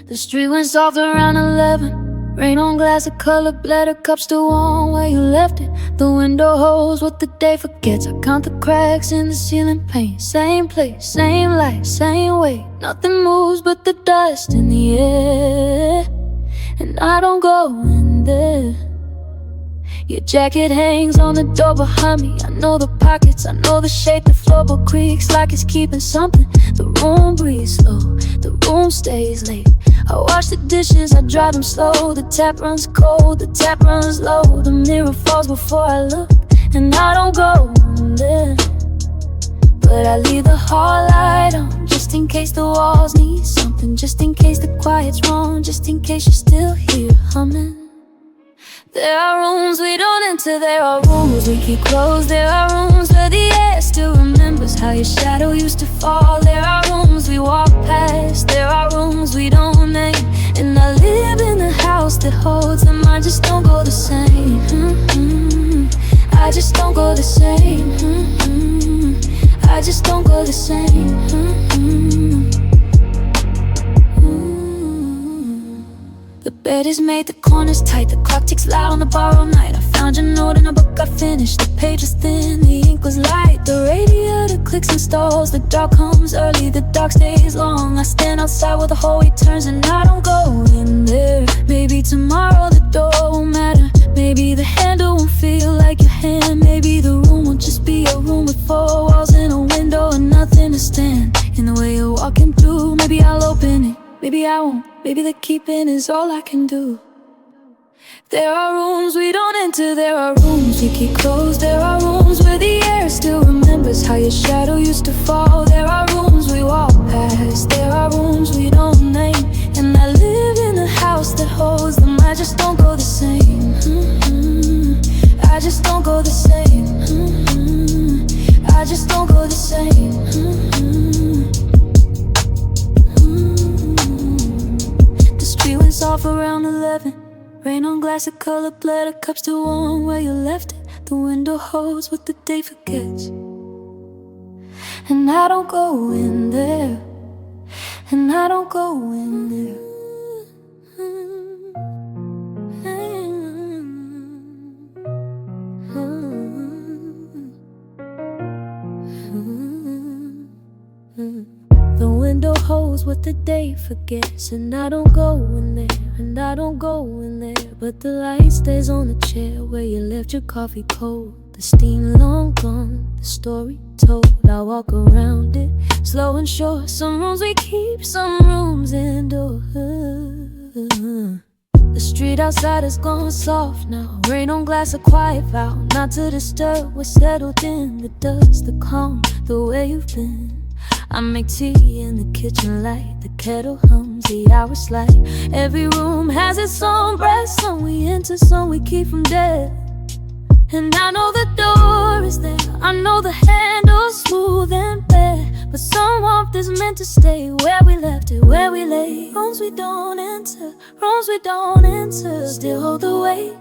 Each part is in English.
The street went soft around 11. Rain on glass, a color bladder, cup still warm where you left it. The window holds what the day forgets. I count the cracks in the ceiling paint. Same place, same light, same way. Nothing moves but the dust in the air. And I don't go in there. Your jacket hangs on the door behind me. I know the pockets, I know the shape. The floorboard creaks like it's keeping something. The room breathes slow, the room stays late. I wash the dishes, I dry them slow. The tap runs cold, the tap runs low. The mirror falls before I look, and I don't go in there. But I leave the hall light on, just in case the walls need something. Just in case the quiet's wrong, just in case you're still here humming. There are rooms we don't enter, there are rooms we keep closed. There are rooms where the air still remembers how your shadow used to fall. There are rooms we walk past, there are rooms we don't name. And I live in a house that holds them, I just don't go the same. I just don't go the same. I just don't go the same. The bed is made, the corner's tight. The clock ticks loud on the borrowed night. I found your note in a book I finished. The page was thin, the ink was light. The radiator clicks and stalls. The dark comes early, the dark stays long. I stand outside where the hallway turns, and I don't go in there. Maybe tomorrow the door won't matter. Maybe the handle won't feel like your hand. Maybe the room will just be a room with four walls and a window and nothing to stand in the way you're walking through. Maybe I'll open it, maybe I won't. Maybe the keeping is all I can do. There are rooms we don't enter, there are rooms we keep closed. There are rooms where the air still remembers how your shadow used to fall. There are rooms we walk past, there are rooms we don't name. And I live in a house that holds them, I just don't go the same. I just don't go the same. I just don't go the same. Off around 11. Rain on glass, a color bled, a cup still warm where you left it. The window holds what the day forgets. And I don't go in there. And I don't go in there. The window holds what the day forgets. And I don't go in there, and I don't go in there. But the light stays on the chair where you left your coffee cold. The steam long gone, the story told. I walk around it, slow and sure. Some rooms we keep, some rooms endure. The street outside has gone soft now. Rain on glass, a quiet vow not to disturb. We're settled in the dust, the calm, the way you've been. I make tea in the kitchen light. The kettle hums, the hours slide. Every room has its own breath. Some we enter, some we keep from dead. And I know the door is there, I know the handle's smooth and bare. But some warmth is meant to stay where we left it, where we lay. Rooms we don't enter, rooms we don't enter. Still hold the weight,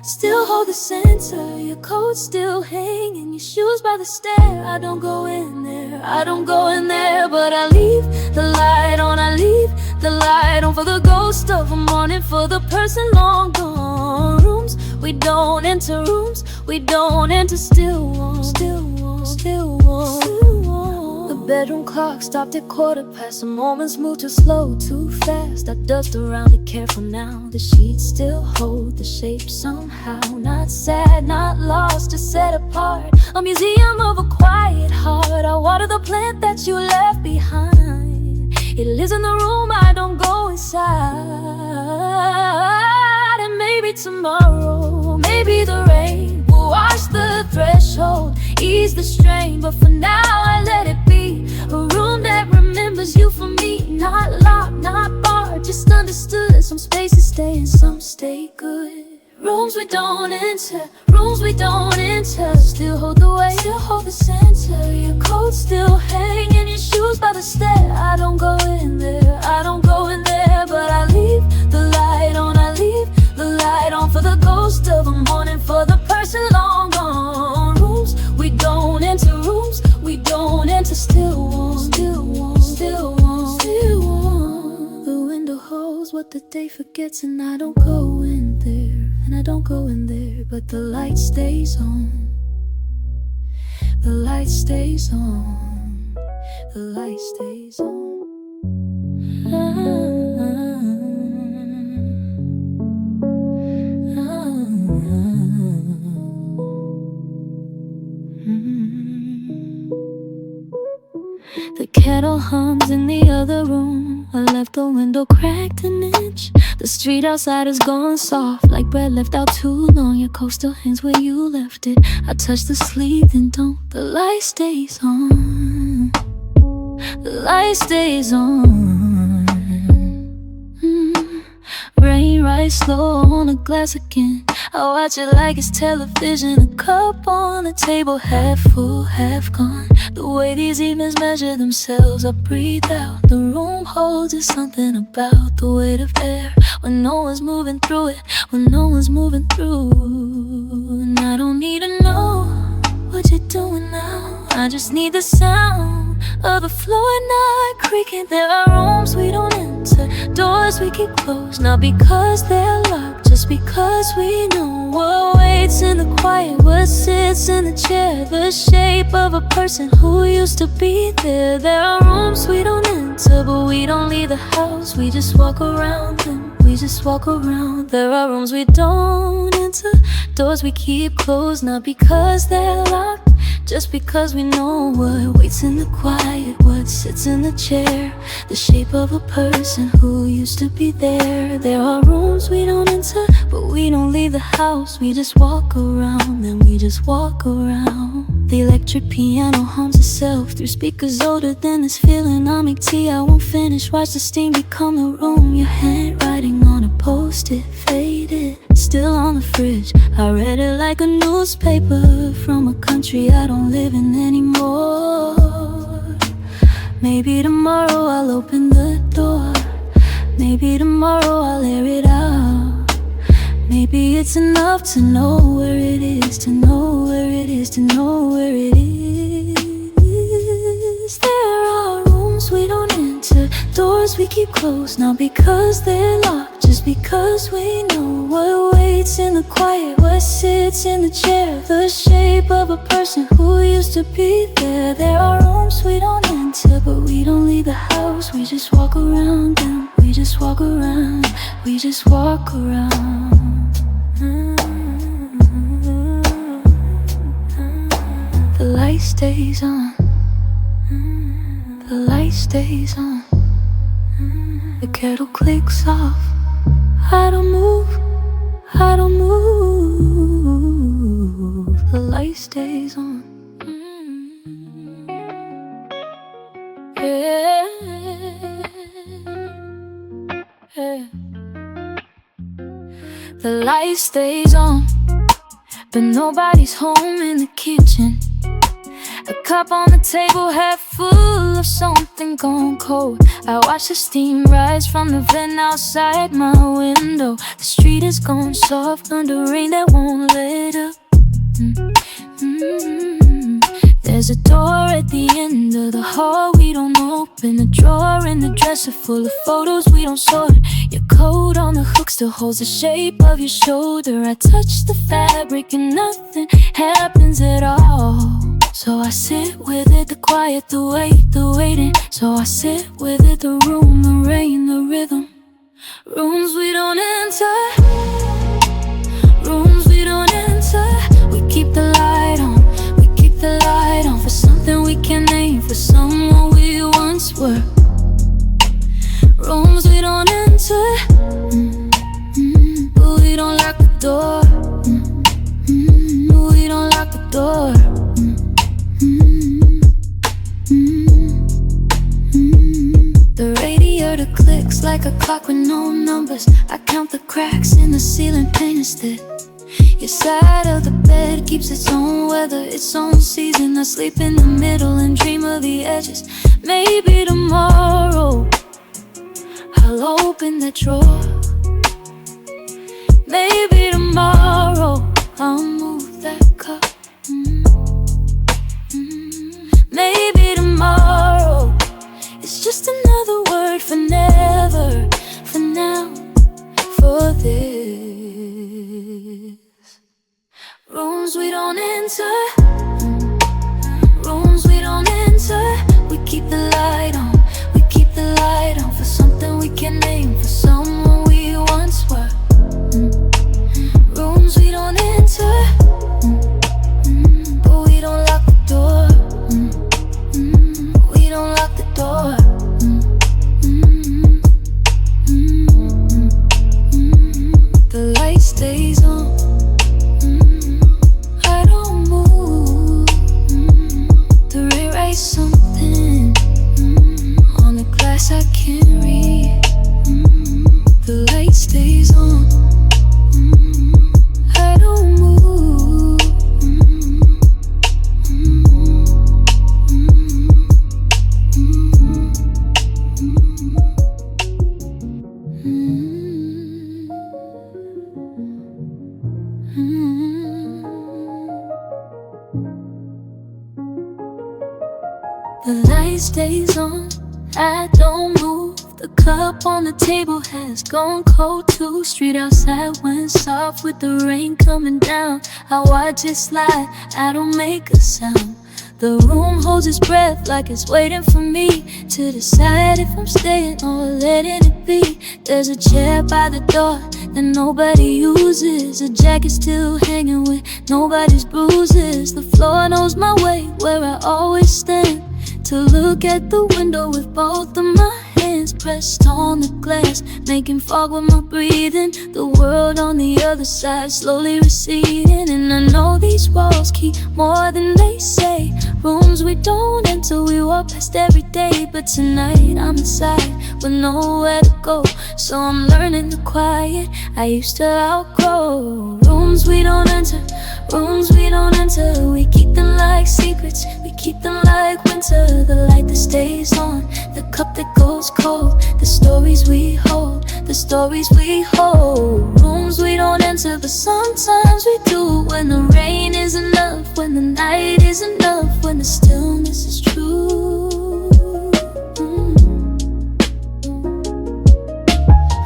still hold the center. Your coat still hanging, your shoes by the stair. I don't go in there, I don't go in there. But I leave the light on, I leave the light on. For the ghost of a morning, for the person long gone. Rooms we don't enter, rooms we don't enter. Still warm, still warm, still warm, still warm. The bedroom clock stopped at 1:15. The moments move too slow, too fast. I dust around it, careful now. The sheets still hold the shape somehow. Not sad, not lost, just set apart. A museum of a quiet heart. I water the plant that you left behind. It lives in the room, I don't go inside. And maybe tomorrow, maybe the rain will wash the threshold, ease the strain. But for now I let it be a room that remembers you for me. Not locked, not barred, just understood. Some spaces stay and some stay good. Rooms we don't enter, rooms we don't enter. Still hold the weight, still hold the center. Your coat still hanging, your shoes by the stair. I don't go in there, I don't go in there. But I leave the light on, I leave the light on. For the ghost of a morning, for the person long gone. Rooms we don't enter, rooms we don't enter. Still warm, still warm, still warm, still warm. The window holds the day forgets and I don't go in there, and I don't go in there, but the light stays on. The light stays on. The light stays on. The kettle hums in the other room. I left the window cracked an inch. The street outside is gone soft, like bread left out too long. Your coat still hangs where you left it. I touch the sleeve, then don't. The light stays on. The light stays on. Rain right slow on the glass again. I watch it like it's television. A cup on the table, half full, half gone. The way these evenings measure themselves, I breathe out. The room holds it, something about the weight of air when no one's moving through it, when no one's moving through. And I don't need to know what you're doing now. I just need the sound of the floor not creaking. There are rooms we don't enter, doors we keep closed, not because they're locked, just because we know what waits in the quiet, what sits in the chair, the shape of a person who used to be there. There are rooms we don't enter, but we don't leave the house, we just walk around them, we just walk around. There are rooms we don't enter, doors we keep closed, not because they're locked, just because we know what waits in the quiet, what sits in the chair, the shape of a person who used to be there. There are rooms we don't enter, but we don't leave the house, we just walk around, then we just walk around. The electric piano hums itself through speakers older than this feeling. I'll make tea, I won't finish, watch the steam become the room. Your handwriting on a post-it, faded, still on the fridge. I read it like a newspaper from a country I don't live in anymore. Maybe tomorrow I'll open the door, maybe tomorrow I'll air it out. Maybe it's enough to know where it is, to know where it is, to know where it is. There are rooms we don't enter, doors we keep closed, not because they're locked, just because we know what waits in the quiet, what sits in the chair, the shape of a person who used to be there. There are rooms we don't enter, but we don't leave the house, we just walk around them, we just walk around, we just walk around. The light stays on. The light stays on. The kettle clicks off. I don't move, I don't move. The light stays on. Yeah. Yeah. The light stays on, but nobody's home in the kitchen. A cup on the table, half full of something gone cold. I watch the steam rise from the vent outside my window. The street is gone soft under rain that won't let up. There's a door at the end of the hall we don't open. A drawer in the dresser full of photos we don't sort. Your coat on the hook still holds the shape of your shoulder. I touch the fabric and nothing happens at all. So I sit with it, the quiet, the wait, the waiting. So I sit with it, the room, the rain, the rhythm. Rooms we don't enter, rooms we don't enter. We keep the light on, we keep the light on. For something we can't name, for someone we once were. Rooms we don't enter, but we don't lock the door. We don't lock the door. The radiator clicks like a clock with no numbers. I count the cracks in the ceiling pane instead. Your side of the bed keeps its own weather, its own season. I sleep in the middle and dream of the edges. Maybe tomorrow I'll open that drawer. Maybe tomorrow I'll move that cup. Maybe tomorrow it's just another word for never. For now enter, rooms we don't enter. We keep the light on, we keep the light on for something we can name, for someone we once were. Rooms we don't enter, but we don't lock the door. We don't lock the door. The light stays on. I don't move to rewrite something on the glass I can't read. The light stays on. I don't move. The light stays on, I don't move. The cup on the table has gone cold too. Street outside went soft with the rain coming down. I watch it slide, I don't make a sound. The room holds its breath like it's waiting for me to decide if I'm staying or letting it be. There's a chair by the door that nobody uses, a jacket still hanging with nobody's bruises. The floor knows my way, where I always stand, to look at the window with both of my hands pressed on the glass, making fog with my breathing. The world on the other side slowly receding, and I know these walls keep more than they say. Rooms we don't enter, we walk past every day, but tonight I'm inside with nowhere to go, so I'm learning the quiet I used to outgrow. Rooms we don't enter, rooms we don't enter. We keep them like secrets, we keep them like winter. The light that stays on, the cup that goes cold, the stories we hold, the stories we hold. Rooms we don't enter, but sometimes we do. When the rain is enough, when the night is enough, when the stillness is true.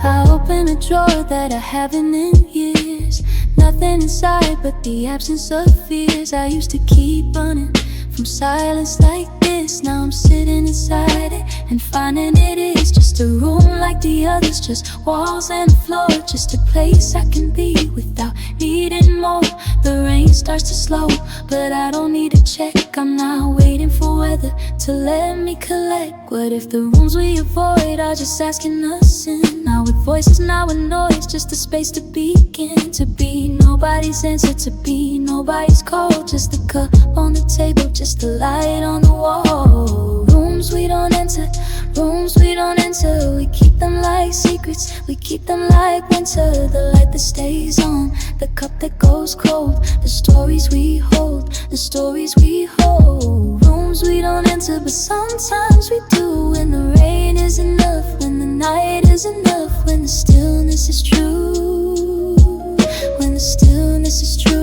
I open a drawer that I haven't in years. Nothing inside but the absence of fears. I used to keep running from silence like this. Now I'm sitting inside it and finding it is just a room like the others, just walls and floor, just a place I can be without needing more. The rain starts to slow, but I don't need a check. I'm not waiting for weather to let me collect. What if the rooms we avoid are just asking us in? Now with voices, now with noise, just a space to begin, to be nobody's answer, to be nobody's call. Just a cup on the table, just a light on the wall. Rooms we don't enter, rooms we don't enter. We keep them like secrets, we keep them like winter. The light that stays on, the cup that goes cold, the stories we hold, the stories we hold. Rooms we don't enter, but sometimes we do. When the rain is enough, when the night is enough, when the stillness is true, when the stillness is true.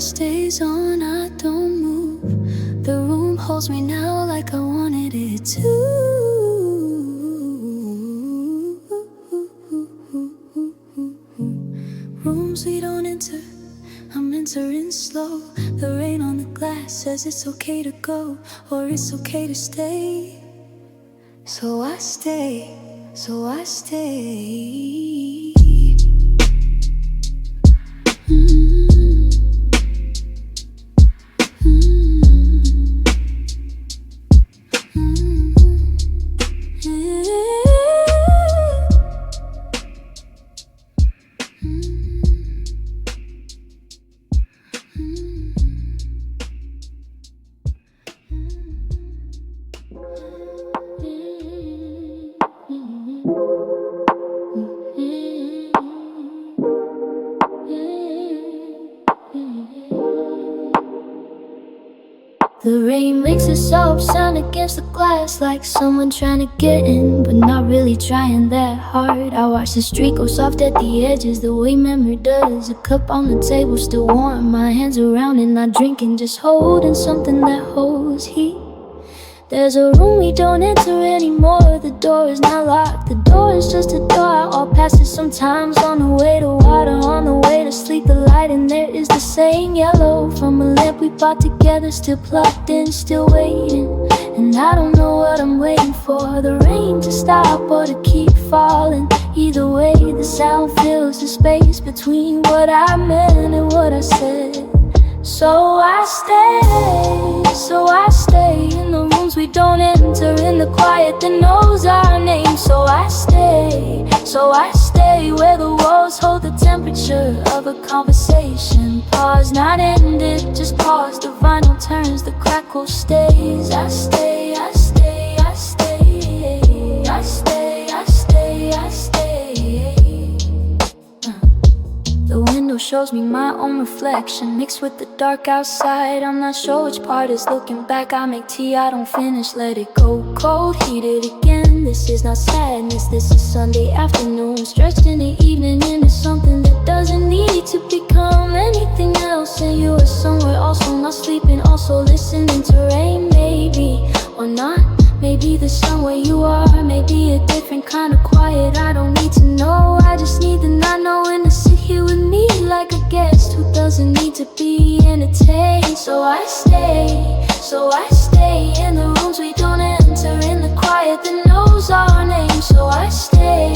Stays on, I don't move. The room holds me now like I wanted it to. Rooms we don't enter, I'm entering slow. The rain on the glass says it's okay to go, or it's okay to stay. So I stay, so I stay. The rain makes a soft sound against the glass, like someone trying to get in, but not really trying that hard. I watch the street go soft at the edges, the way memory does. A cup on the table, still warm, my hands around it, not drinking, just holding something that holds heat. There's a room we don't enter anymore. The door is not locked, the door is just a door. I all pass it sometimes, on the way to water, on the way to sleep. The light in there is the same yellow from a lamp we bought together, still plugged in, still waiting. And I don't know what I'm waiting for, the rain to stop or to keep falling. Either way, the sound fills the space between what I meant and what I said. So I stay in the rooms we don't enter, in the quiet that knows our name. So I stay where the walls hold the temperature of a conversation. Pause, not ended, just pause. The vinyl turns, the crackle stays. I stay, I stay, I stay, I stay, I stay, I stay. The window shows me my own reflection, mixed with the dark outside. I'm not sure which part is looking back. I make tea, I don't finish, let it go cold, heat it again. This is not sadness, this is Sunday afternoon, stretched in the evening into something that doesn't need to become anything else. And you are somewhere also, not sleeping, also listening to rain. Maybe, or not, maybe the sun where you are, maybe a different kind of quiet. I don't need to know, I just need the not knowing to sit here with me like a guest who doesn't need to be entertained. So I stay in the rooms we don't enter, in the quiet that knows our name. So I stay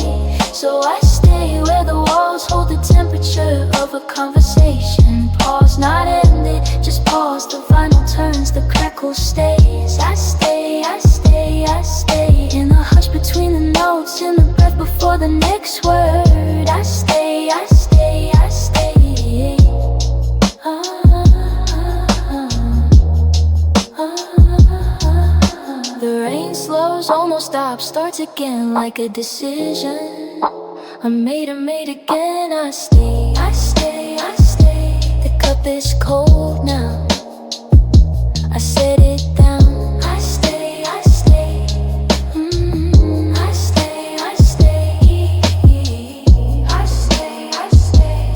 where the walls hold the temperature of a conversation. Pause, not ended, just pause. The vinyl turns, the crackle stays. I stay, I stay, I stay in the hush between the notes, in the breath before the next word. I stay, I stay, I stay. The rain slows, almost stops, starts again like a decision. I made again. I stay, I stay, I stay. The cup is cold now, I set it down. I stay, I stay. I stay, I stay. I stay, I stay.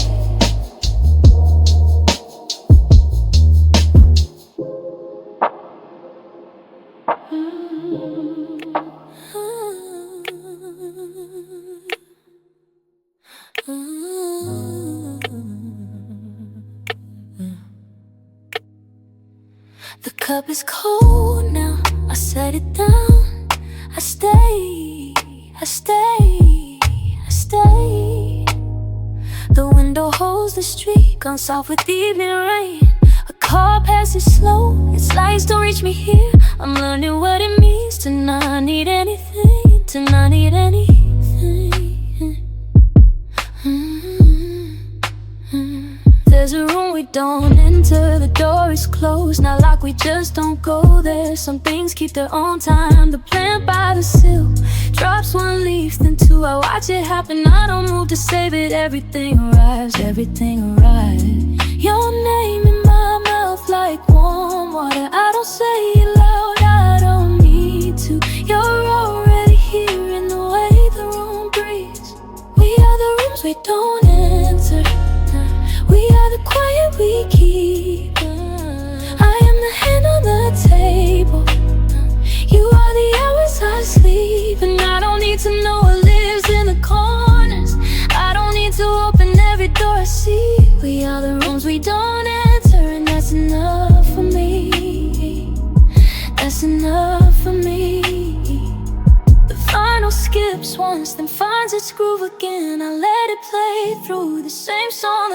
The cup is cold now, I set it down. I stay, I stay, I stay. The window holds the street, gone soft with evening rain. A car passes slow, its lights don't reach me here. I'm learning what it means to not need anything, to not need anything. There's a room we don't enter, the door is closed, not locked, we just don't go there. Some things keep their own time, the plant by the sill drops one leaf, then two. I watch it happen, I don't move to save it. Everything arrives, everything arrives. Your name in my mouth like warm water, I don't say it loud, I don't need to. You're already here in the way the room breathes. We are the rooms we don't enter, we are the quiet we keep. I am the hand on the table, you are the hours I sleep. And I don't need to know what lives in the corners, I don't need to open every door I see. We are the rooms we don't enter, and that's enough for me. That's enough for me. The vinyl skips once, then finds its groove again. I let it play through the same song,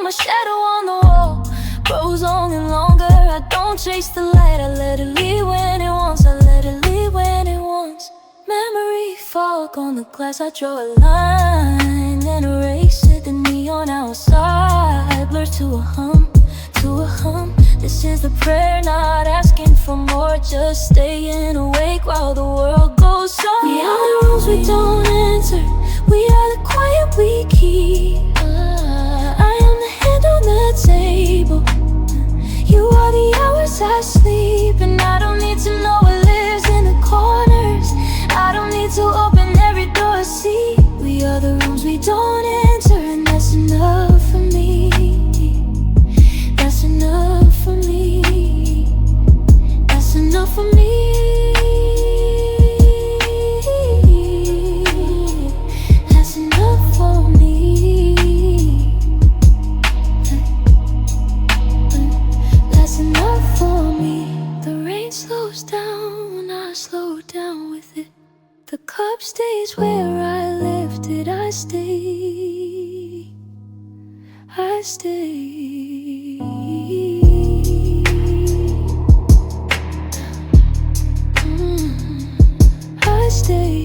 my shadow on the wall grows on and longer. I don't chase the light, I let it lead when it wants, I let it lead when it wants. Memory fog on the glass, I draw a line and erase it. The neon outside blurs to a hum, to a hum. This is the prayer, not asking for more, just staying awake while the world goes on. We are the rooms we don't enter, we are the quiet we keep. I am the hand on the table, you are the hours I sleep. I stay. I stay.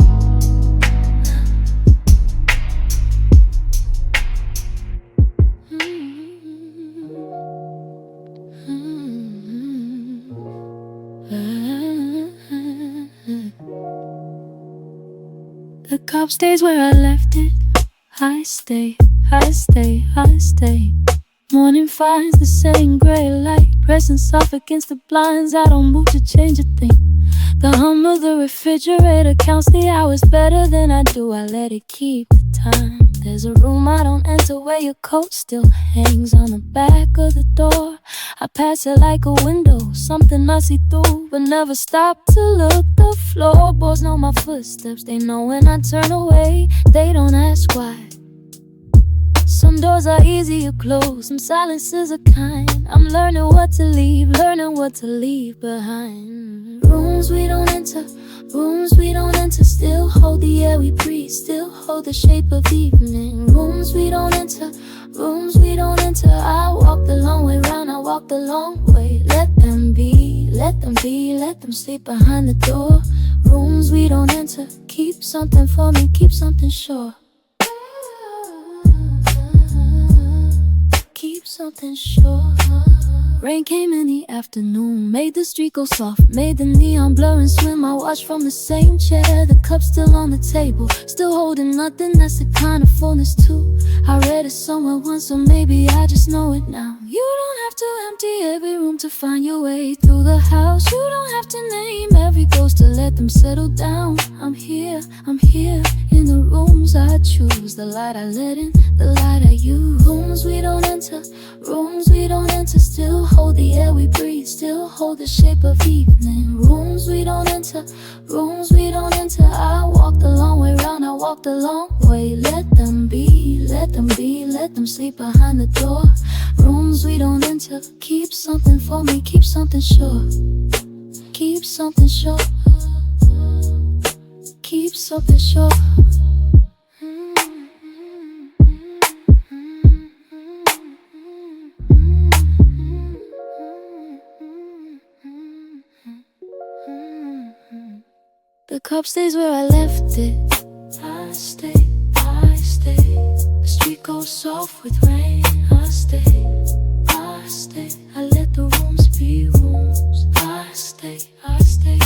The cup stays where I left it. I stay, I stay, I stay. Morning finds the same gray light pressing soft against the blinds. I don't move to change a thing. The hum of the refrigerator counts the hours better than I do. I let it keep the time. There's a room I don't enter where your coat still hangs on the back of the door. I pass it like a window, something I see through, but never stop to look. The floorboards know my footsteps. They know when I turn away. They don't ask why. Some doors are easier closed, some silences are kind. I'm learning what to leave, learning what to leave behind. Rooms we don't enter, rooms we don't enter, still hold the air we breathe, still hold the shape of evening. Rooms we don't enter, rooms we don't enter. I walk the long way round, I walk the long way. Let them be, let them be, let them sleep behind the door. Rooms we don't enter, keep something for me, keep something sure. Keep something sure. Rain came in the afternoon, made the street go soft, made the neon blur and swim. I watched from the same chair, the cup still on the table, still holding nothing, that's the kind of fullness too. I read it somewhere once, so maybe I just know it now. You don't have to empty every room to find your way through the house. You don't have to name every ghost to let them settle down. I'm here in the rooms I choose, the light I let in, the light I use. Rooms we don't enter, rooms we don't enter, still hold the air we breathe, still hold the shape of evening. Rooms we don't enter, rooms we don't enter. I walk the long way round, I walk the long way. Let them be, let them be, let them sleep behind the door. Rooms we don't enter, keep something for me, keep something sure. Keep something sure. Keep something sure. The cup stays where I left it. I stay, I stay. The street goes soft with rain. I stay, I stay. I let the rooms be rooms. I stay, I stay.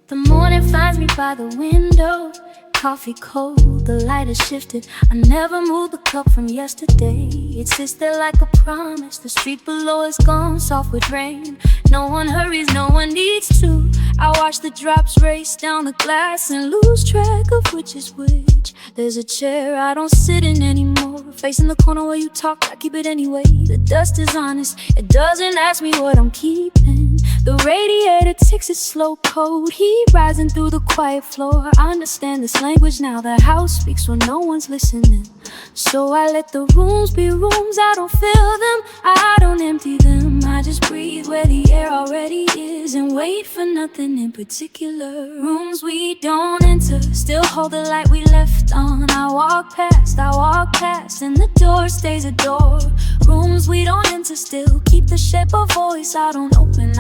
The morning finds me by the window, coffee cold, the light has shifted. I never moved the cup from yesterday. It sits there like a promise. The street below is gone, soft with rain. No one hurries, no one needs to. I watch the drops race down the glass and lose track of which is which. There's a chair I don't sit in anymore, facing the corner where you talk, I keep it anyway. The dust is honest, it doesn't ask me what I'm keeping. The radiator takes its slow cold, heat rising through the quiet floor. I understand this language now, the house speaks when no one's listening. So I let the rooms be rooms, I don't fill them, I don't empty them. I just breathe where the air already is and wait for nothing in particular. Rooms we don't enter, still hold the light we left on. I walk past, and the door stays a door. Rooms we don't enter, still keep the shape of voice. I don't open,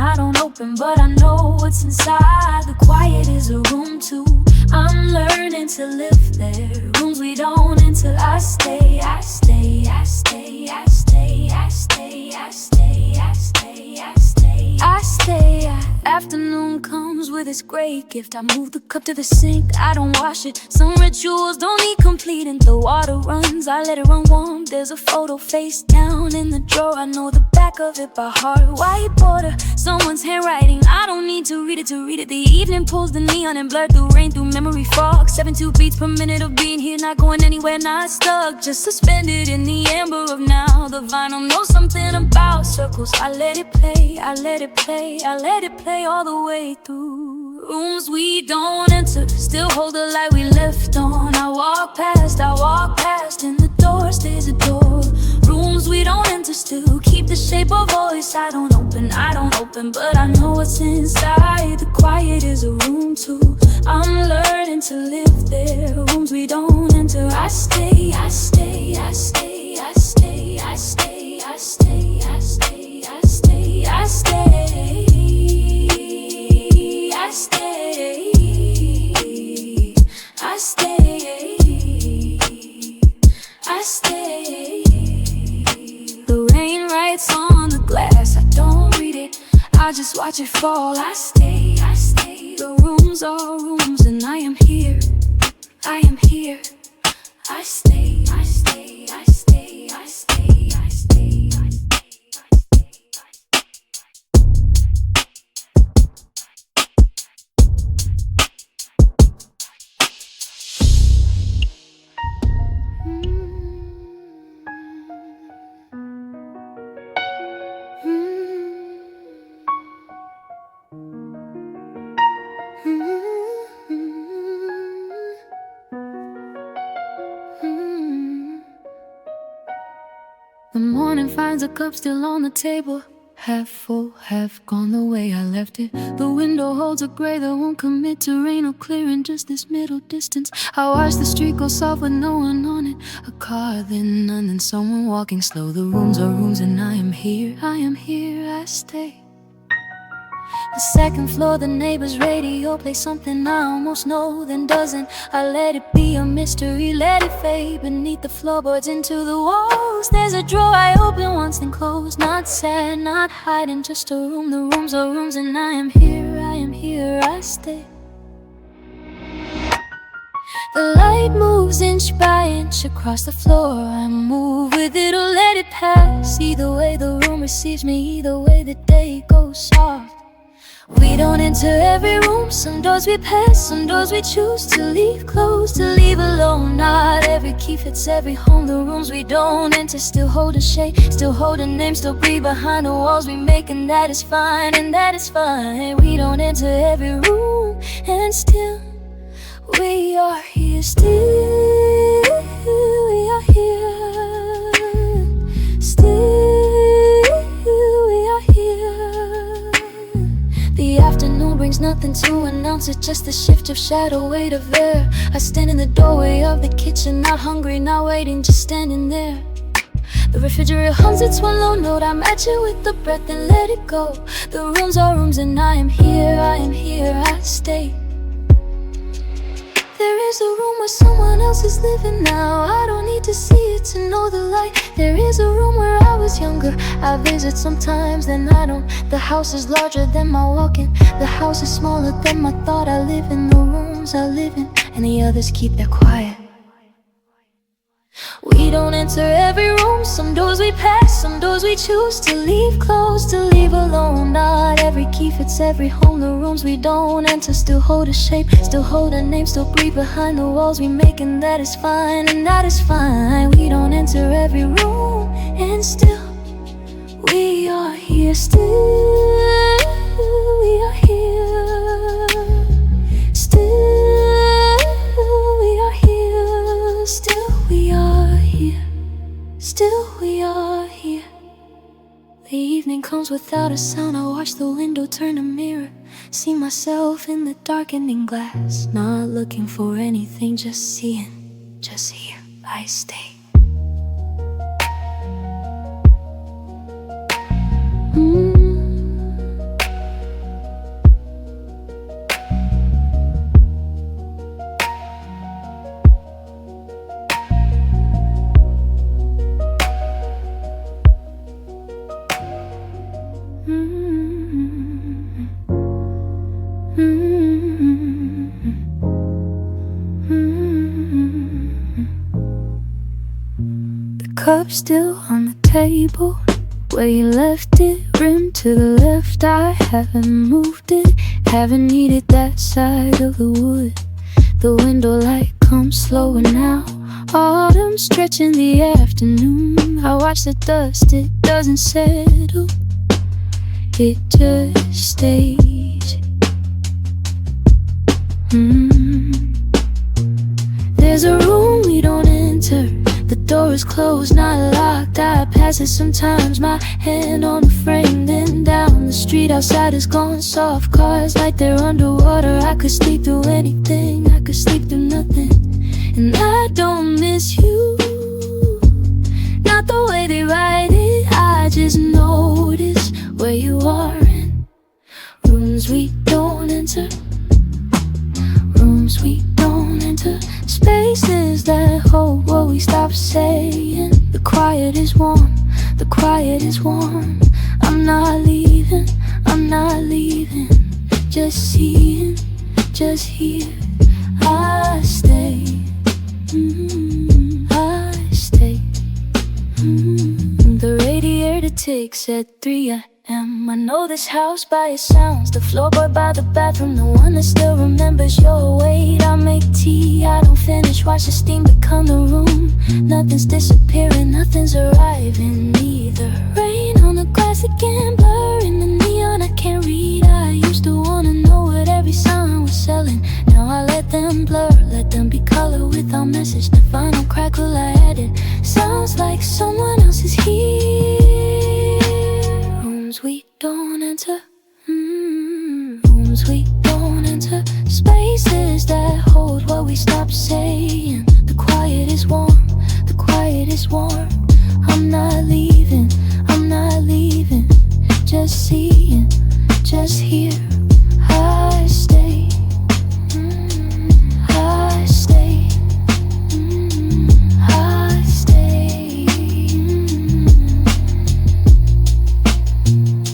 but I know what's inside. The quiet is a room too, I'm learning to live there. Rooms we don't enter, I stay, I stay, I stay, I stay, I stay, I stay, I stay, I stay, I stay. Afternoon comes with its great gift. I move the cup to the sink, I don't wash it. Some rituals don't need completing. The water runs, I let it run warm. There's a photo face down in the drawer, I know the back of it by heart. White border, someone's handwriting, I don't need to read it to read it. The evening pulls the neon and blurred through rain, through memory fog. 72 beats per minute of being here, not going anywhere, not stuck, just suspended in the amber of now. The vinyl knows something about circles. I let it play, I let it play, I let it play all the way through. Rooms we don't enter, still hold the light we left on. I walk past, and the door stays a door. Rooms we don't enter, still keep the shape of voice. I don't open, but I know what's inside. The quiet is a room too. I'm learning to live there. Rooms we don't enter, I stay, I stay, I stay, I stay, I stay, I stay, I stay, I stay, I stay. I stay, I stay, I stay. The rain writes on the glass, I don't read it, I just watch it fall. I stay, I stay. The rooms are rooms and I am here, I am here. I stay, I stay, I stay, I stay, I stay, I stay. The morning finds a cup still on the table, half full, half gone the way I left it. The window holds a gray that won't commit to rain or clear in just this middle distance. I watch the street go soft with no one on it. A car, then none, then someone walking slow. The rooms are rooms and I am here, I stay. The second floor, the neighbor's radio plays something I almost know, then doesn't. I let it be a mystery, let it fade beneath the floorboards into the walls. There's a drawer I open once then close. Not sad, not hiding, just a room. The rooms are rooms and I am here, I stay. The light moves inch by inch across the floor. I move with it or let it pass. Either way the room receives me, either way the day goes soft. We don't enter every room, some doors we pass, some doors we choose to leave closed, to leave alone. Not every key fits every home. The rooms we don't enter still hold a shape, still hold a name, still breathe behind the walls we make, and that is fine, and that is fine. We don't enter every room, and still we are here, still we are here, still we are here. The afternoon brings nothing to announce it, just a shift of shadow, weight of air. I stand in the doorway of the kitchen, not hungry, not waiting, just standing there. The refrigerator hums its one low note, I match it with the breath and let it go. The rooms are rooms and I am here, I stay. There is a room where someone else is living now. I don't need to see it to know the light. There is a room where I was younger, I visit sometimes, then I don't. The house is larger than my walk-in, the house is smaller than my thought. I live in the rooms I live in, and the others keep their quiet. We don't enter every room, some doors we pass, some doors we choose to leave closed, to leave alone. Not every key fits every home. The rooms we don't enter still hold a shape, still hold a name, still breathe behind the walls we make, and that is fine, and that is fine. We don't enter every room, and still we are here, still we are here, still we are here, still we are here, still we are here. The evening comes without a sound. I watch the window, turn a mirror, see myself in the darkening glass. Not looking for anything, just seeing, just here I stay. Cup still on the table where you left it, rim to the left. I haven't moved it, haven't needed that side of the wood. The window light comes slower now, autumn stretching the afternoon. I watch the dust, it doesn't settle, it just stays. There's a room we don't enter. The door is closed, not locked. I pass it sometimes, my hand on the frame. Then down the street outside is glowing soft. Cars like they're underwater. I could sleep through anything, I could sleep through nothing. And I don't miss you, not the way they write it. I just notice where you are in rooms we don't enter. Rooms we don't enter. Spaces that hold what we stop saying. The quiet is warm, the quiet is warm. I'm not leaving, I'm not leaving. Just seeing, just here. I stay, I stay. The radiator ticks at 3 a.m. I know this house by its sounds. The floorboard by the bathroom, the one that still remembers your weight. I make tea, I don't finish, watch the steam become the room. Nothing's disappearing, nothing's arriving either. Rain on the glass again, blur in the neon, I can't read. I used to wanna know what every sign was selling. Now I let them blur, let them be color without message. The final crackle I added sounds like someone else is here. Rooms we don't enter, rooms we don't enter. Spaces that hold what we stop saying. The quiet is warm, the quiet is warm. I'm not leaving, I'm not leaving. Just seeing, just here. I stay, I stay, I stay.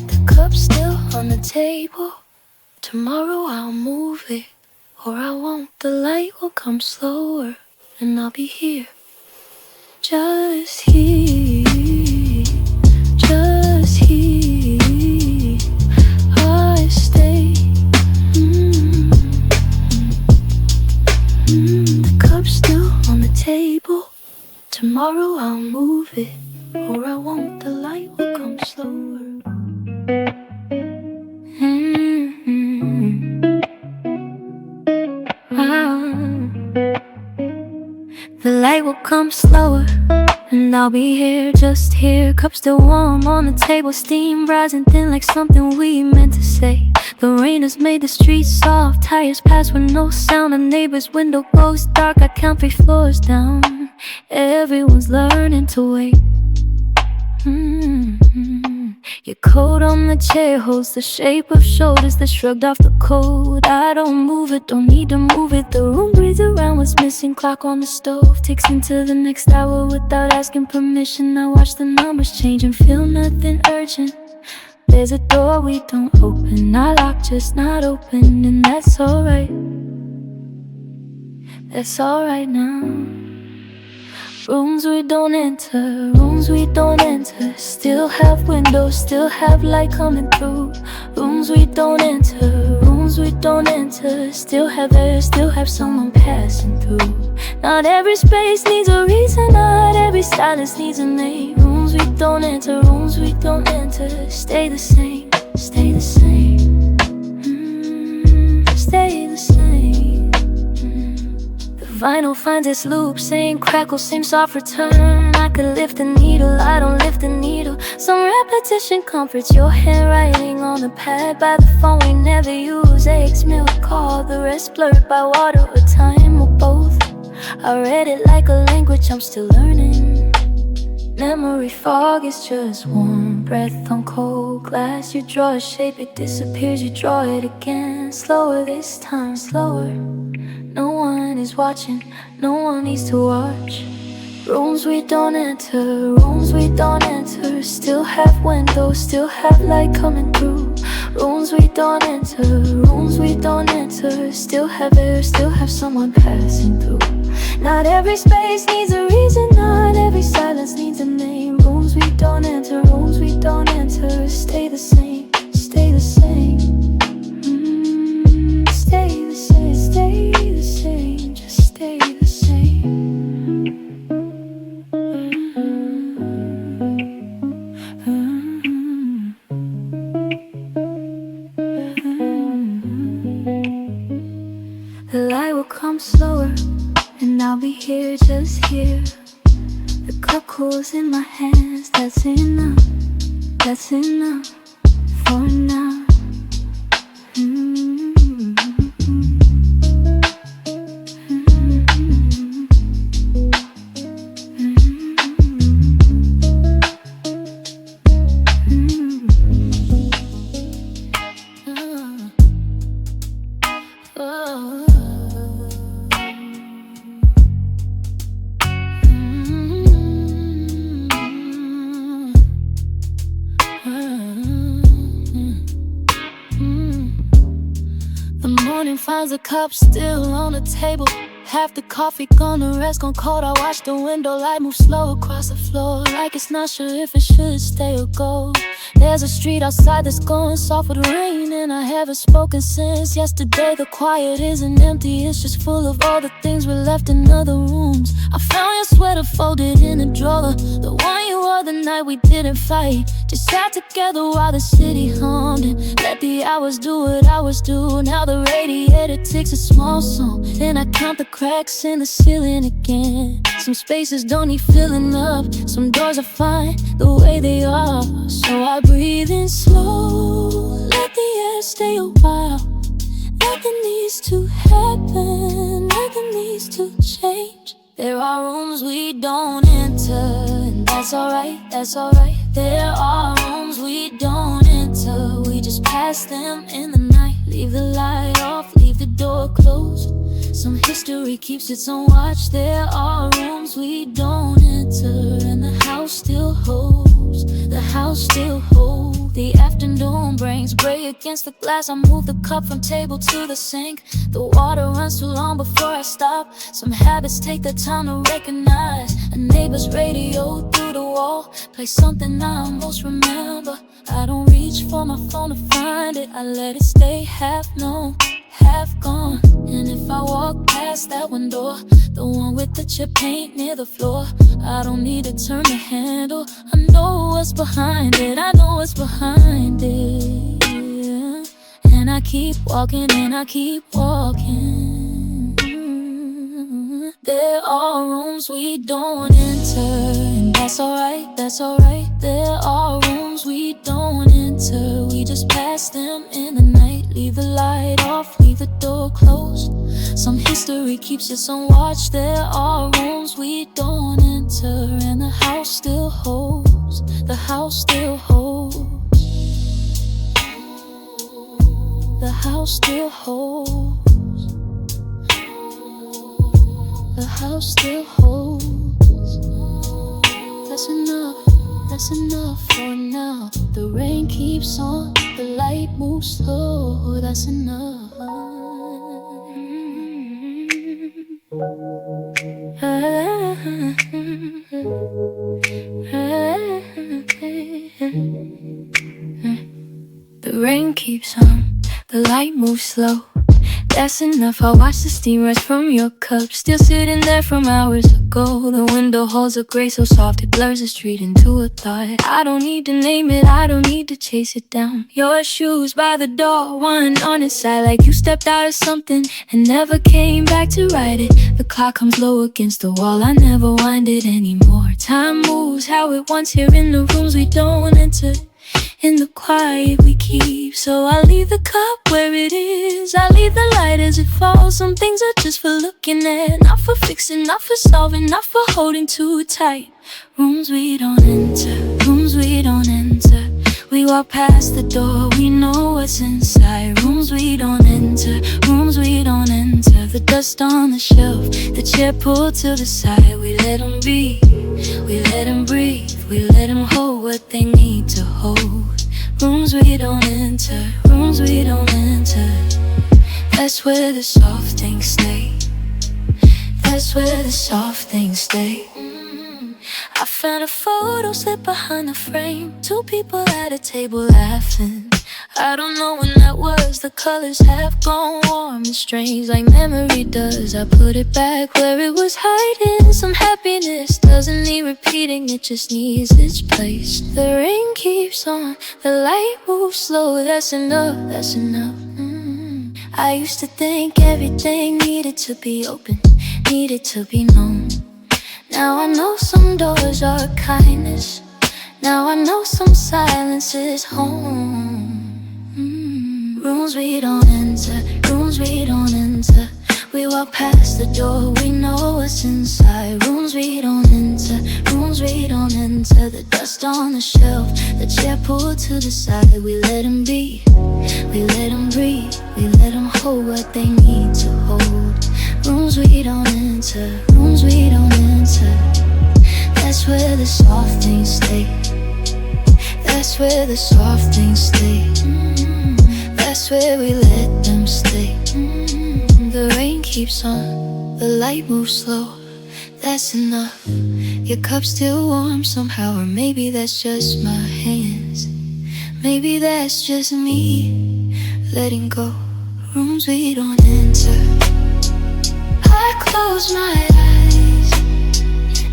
The cup's still on the table. Tomorrow I'll move it, or I won't. The light will come slower, and I'll be here. Just here, just here. I stay. The cup's still on the table. Tomorrow I'll move it, or I won't. The light will come slower. The light will come slower, and I'll be here, just here. Cup still warm on the table, steam rising thin like something we meant to say. The rain has made the streets soft, tires pass with no sound. A neighbor's window goes dark, I count 3 floors down. Everyone's learning to wait. Your coat on the chair holds the shape of shoulders that shrugged off the cold. I don't move it, don't need to move it. The room breathes around what's missing. Clock on the stove ticks into the next hour without asking permission. I watch the numbers change and feel nothing urgent. There's a door we don't open, not locked, just not open. And that's alright, that's alright now. Rooms we don't enter, rooms we don't enter. Still have windows, still have light coming through. Rooms we don't enter, rooms we don't enter. Still have air, still have someone passing through. Not every space needs a reason, not every silence needs a name. Rooms we don't enter, rooms we don't enter. Stay the same, stay the same. Stay the same. Vinyl finds its loop, same crackle, same soft return. I could lift the needle, I don't lift the needle. Some repetition comforts your handwriting on the pad by the phone we never use. Eggs, milk, call, the rest blurred by water or time or both. I read it like a language I'm still learning. Memory fog is just warm breath on cold glass. You draw a shape, it disappears, you draw it again. Slower this time, slower. No one is watching, no one needs to watch. Rooms we don't enter, rooms we don't enter. Still have windows, still have light coming through. Rooms we don't enter, rooms we don't enter. Still have air, still have someone passing through. Not every space needs a reason, not every silence needs a name. Rooms we don't enter, rooms we don't enter. Stay the same, stay the same. Stay the same, stay the same, just stay the same. The calm slower, and I'll be here, just here. The cup cools in my hands, that's enough for now. Finds the cup still on the table. Half the coffee gone, the rest gone cold. I watch the window light move slow across the floor, like it's not sure if it should stay or go. There's a street outside that's going soft with rain, and I haven't spoken since yesterday. The quiet isn't empty, it's just full of all the things we left in other rooms. I found your sweater folded in a drawer, the one you wore the night we didn't fight. Just sat together while the city hummed and let the hours do what hours do. Now the radiator takes a small song, then I count the cracks in the ceiling again. Some spaces don't need filling up, some doors are fine the way they are. So I breathe in slow, let the air stay a while. Nothing needs to happen, nothing needs to change. There are rooms we don't enter, and that's alright, that's alright. There are rooms we don't enter, we just pass them in the night. Leave the light off, leave the door closed. Some history keeps its own watch. There are rooms we don't enter, and the house still holds, the house still holds. The afternoon brings gray against the glass. I move the cup from table to the sink. The water runs too long before I stop. Some habits take the time to recognize. A neighbor's radio through the wall play something I almost remember. I don't reach for my phone to find it, I let it stay half known, half gone. And if I walk past that window, the one with the chip paint near the floor, I don't need to turn the handle. I know what's behind it, I know what's behind it, yeah. And I keep walking and I keep walking. There are rooms we don't enter, and that's alright, that's alright. There are rooms we don't enter, we just pass them in the night. Leave the light off, leave the door closed. Some history keeps its own watch. There are rooms we don't enter, and the house still holds, the house still holds. The house still holds, the house still holds. That's enough for now. The rain keeps on, the light moves slow. That's enough. The rain keeps on, the light moves slow. That's enough, I watch the steam rise from your cup, still sitting there from hours ago. The window holds a gray so soft it blurs the street into a thought. I don't need to name it, I don't need to chase it down. Your shoes by the door, one on its side, like you stepped out of something and never came back to write it. The clock comes low against the wall, I never wind it anymore. Time moves how it wants here in the rooms we don't enter, in the quiet we keep. So I leave the cup where it is, I leave the light as it falls. Some things are just for looking at, not for fixing, not for solving, not for holding too tight. Rooms we don't enter, rooms we don't enter. We walk past the door, we know what's inside. Rooms we don't enter, rooms we don't enter. The dust on the shelf, the chair pulled to the side. We let them be, we let them breathe, we let them hold what they need to hold. Rooms we don't enter, rooms we don't enter. That's where the soft things stay, that's where the soft things stay. I found a photo slipped behind the frame, two people at a table laughing. I don't know when that was, the colors have gone warm and strange like memory does. I put it back where it was hiding. Some happiness doesn't need repeating, it just needs its place. The rain keeps on, the light moves slow. That's enough, that's enough. I used to think everything needed to be open, needed to be known. Now I know some doors are kindness. Now I know some silence is home. Rooms we don't enter, rooms we don't enter. We walk past the door, we know what's inside. Rooms we don't enter, rooms we don't enter. The dust on the shelf, the chair pulled to the side. We let them be, we let them breathe. We let them hold what they need to hold. Rooms we don't enter, rooms we don't enter. That's where the soft things stay. That's where the soft things stay. That's where we let them stay. The rain keeps on, the light moves slow. That's enough. Your cup's still warm somehow, or maybe that's just my hands. Maybe that's just me letting go. Rooms we don't enter. I close my eyes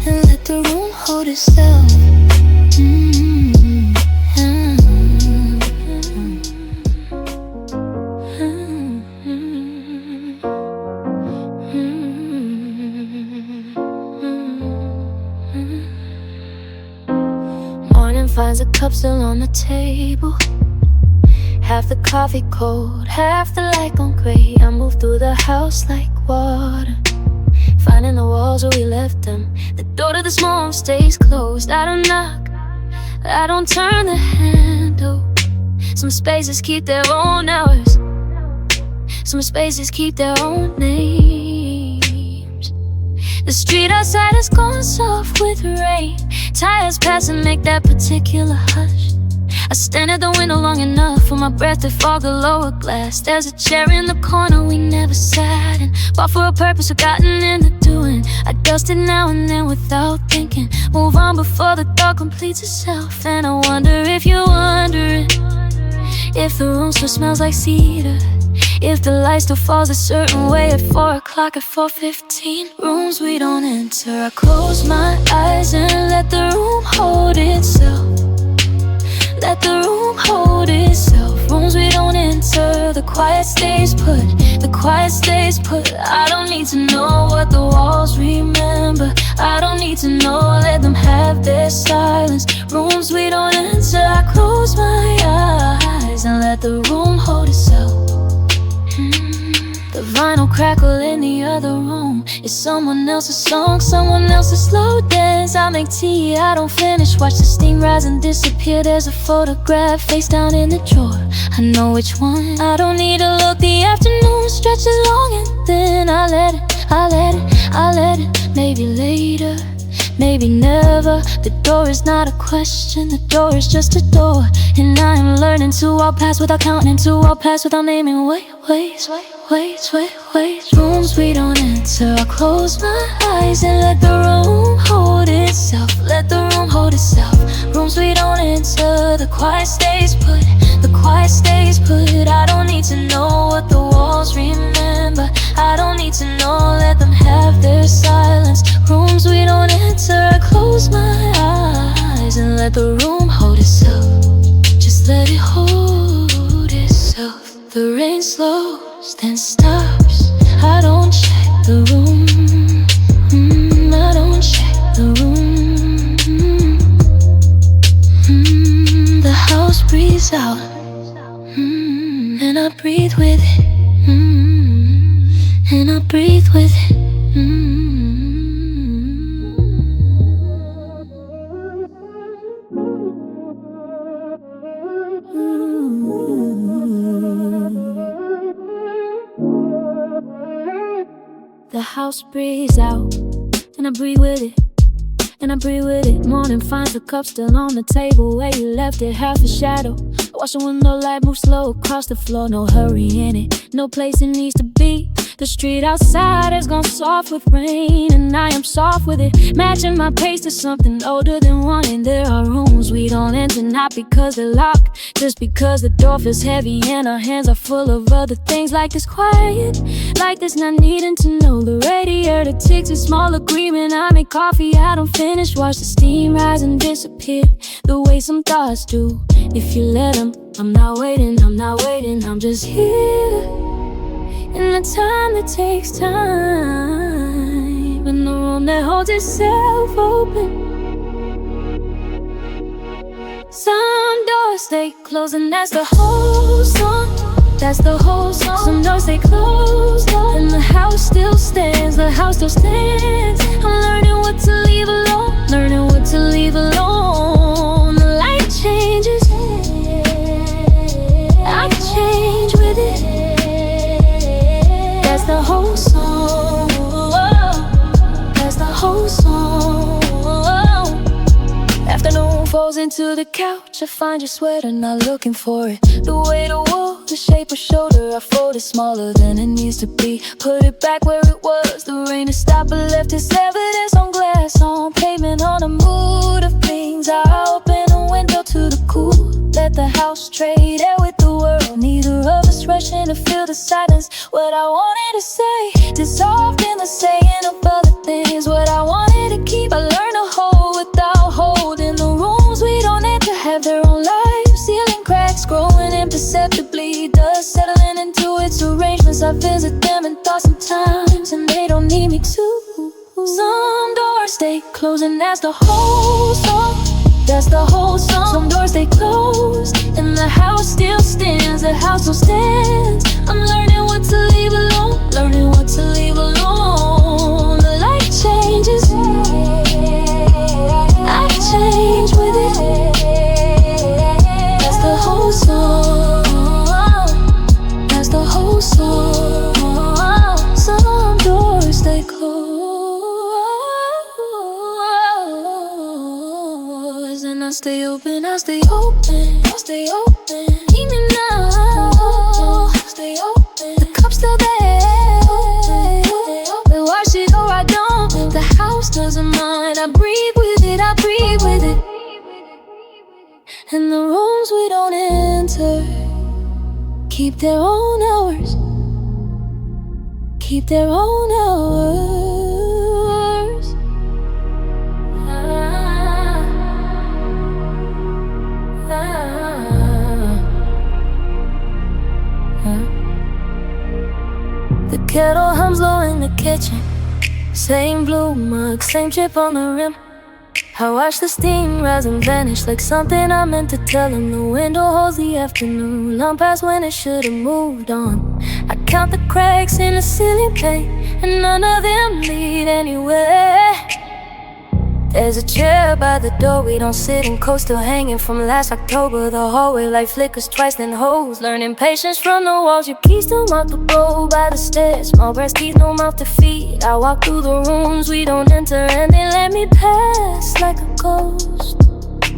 and let the room hold itself. Finds a cup still on the table. Half the coffee cold, half the light gone gray. I move through the house like water, finding the walls where we left them. The door to this room stays closed. I don't knock, I don't turn the handle. Some spaces keep their own hours, some spaces keep their own names. The street outside is going soft with rain. Tires pass and make that particular hush. I stand at the window long enough for my breath to fog the lower glass. There's a chair in the corner we never sat in, bought for a purpose, forgotten in the doing. I dust it now and then without thinking, move on before the thought completes itself. And I wonder if you're wondering if the room still smells like cedar, if the light still falls a certain way at 4 o'clock, at 4:15. Rooms we don't enter. I close my eyes and let the room hold itself. Let the room hold itself. Rooms we don't enter. The quiet stays put, the quiet stays put. I don't need to know what the walls remember. I don't need to know, let them have their silence. Rooms we don't enter. I close my eyes and let the room hold itself. The vinyl crackle in the other room. It's someone else's song, someone else's slow dance. I make tea, I don't finish. Watch the steam rise and disappear. There's a photograph face down in the drawer. I know which one. I don't need to look. The afternoon stretches long and then I let it, I let it, I let it. Maybe later, maybe never. The door is not a question, the door is just a door. And I am learning to walk past without counting, to walk past without naming. Wait. Rooms we don't enter. I close my eyes and let the room hold itself. Let the room hold itself. Rooms we don't enter. The quiet stays put, the quiet stays put. I don't need to know what the walls remember. I don't need to know, let them have their silence. Rooms we don't enter. I close my eyes and let the room hold itself. Just let it hold itself. The rain slows, then stops. I don't check the room. I don't check the room. The house breathes out, and I breathe with it. And I breathe with it. The house breathes out, and I breathe with it, and I breathe with it. Morning finds the cup still on the table where you left it, half a shadow. Watch the window light move slow across the floor, no hurry in it, no place it needs to be. The street outside has gone soft with rain, and I am soft with it, matching my pace to something older than wanting. There are rooms we don't enter, not because they're locked, just because the door feels heavy and our hands are full of other things. Like this quiet, like this not needing to know. The radiator ticks, a small agreement. I make coffee, I don't finish. Watch the steam rise and disappear, the way some thoughts do, if you let them. I'm not waiting, I'm not waiting, I'm just here. in the time that takes time, in the room that holds itself open. Some doors stay closed and that's the whole song. That's the whole song. Some doors stay closed and the house still stands. The house still stands. I'm learning what to leave alone. Learning what to leave alone. The light changes, I change with it. That's the whole song. That's the whole song. Afternoon falls into the couch. I find your sweater, not looking for it. The way the wall, the shape of shoulder, I fold it smaller than it needs to be. Put it back where it was. The rain has stopped but left its evidence on glass, on pavement, on a mood of things. I open a window to the cool. Let the house trade air with the world. Neither of us rushing to fill the silence. What I wanted to say dissolved in the saying of other things. What I wanted to keep, I learned to hold without holding. The rooms we don't enter have their own lives. Ceiling cracks growing imperceptibly. Dust settling into its arrangements. I visit them in thought sometimes, and they don't need me to. Some doors stay closed and that's the whole song. That's the whole song. Some doors stay closed and the house still stands. The house still stands. I'm learning what to leave alone. Learning what to leave alone. The light changes, I change with it. That's the whole song. That's the whole song. Some doors stay closed and I stay open, I stay open, I stay open. Keep me now, stay open. The cup's still there, we wash it or I don't. The house doesn't mind, I breathe with it, I breathe with it. And the rooms we don't enter keep their own hours, keep their own hours. The kettle hums low in the kitchen. Same blue mug, same chip on the rim. I watch the steam rise and vanish like something I meant to tell him. The window holds the afternoon, long past when it should've moved on. I count the cracks in the ceiling pane, and none of them lead anywhere. There's a chair by the door, we don't sit in, coat still hanging from last October. The hallway light flickers twice, then holds. Learning patience from the walls, your keys still mark the road by the stairs. Small brass teeth, no mouth to feed. I walk through the rooms we don't enter, and they let me pass like a ghost.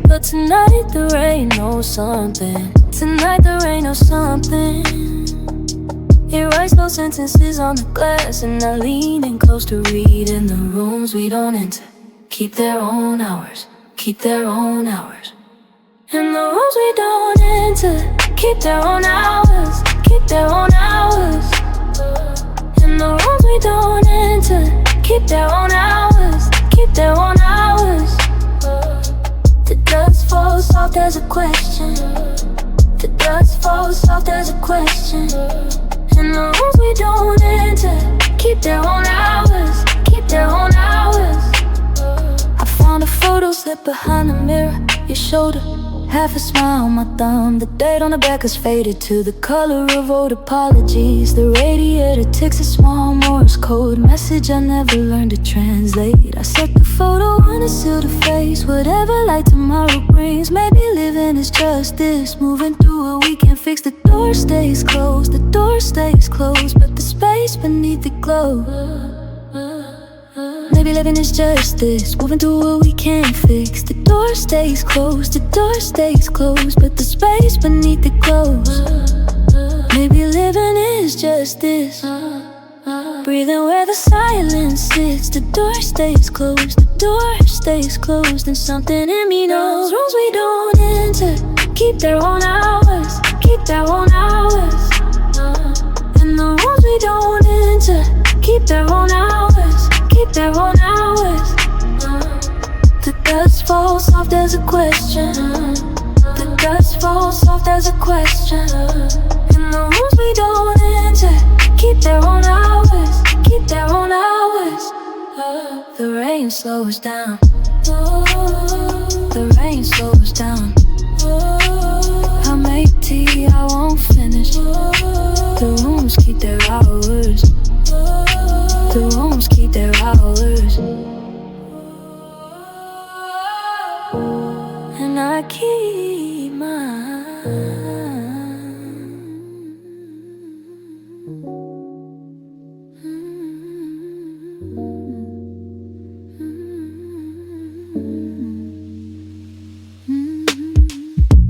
But tonight the rain knows something. Tonight the rain knows something. It writes those sentences on the glass, and I lean in close to read. In the rooms we don't enter keep their own hours, keep their own hours. And the rooms we don't enter keep their own hours, keep their own hours. And the rooms we don't enter keep their own hours, keep their own hours. The dust falls soft as a question. The dust falls soft as a question. And the rooms we don't enter keep their own hours, keep their own hours. I found a photo slipped behind the mirror, your shoulder, half a smile on my thumb. The date on the back is faded to the color of old apologies. The radiator ticks a small Morse code message I never learned to translate. I set the photo on a seal to face whatever light tomorrow brings. Maybe living is just this, moving through what we can't fix. The door stays closed, the door stays closed, but the space beneath it glows. Maybe living is just this, moving through what we can't fix. The door stays closed, the door stays closed, but the space beneath it glows. Maybe living is just this, breathing where the silence sits. The door stays closed, the door stays closed, and something in me knows rooms we don't enter keep their own hours, keep their own hours. And the rooms we don't enter keep their own hours, keep their own hours. The dust falls soft as a question. The dust falls soft as a question. In the rooms we don't enter keep their own hours, keep their own hours. The rain slows down. The rain slows down. I make tea, I won't finish. The rooms keep their hours. The rooms keep their hours. And I keep mine.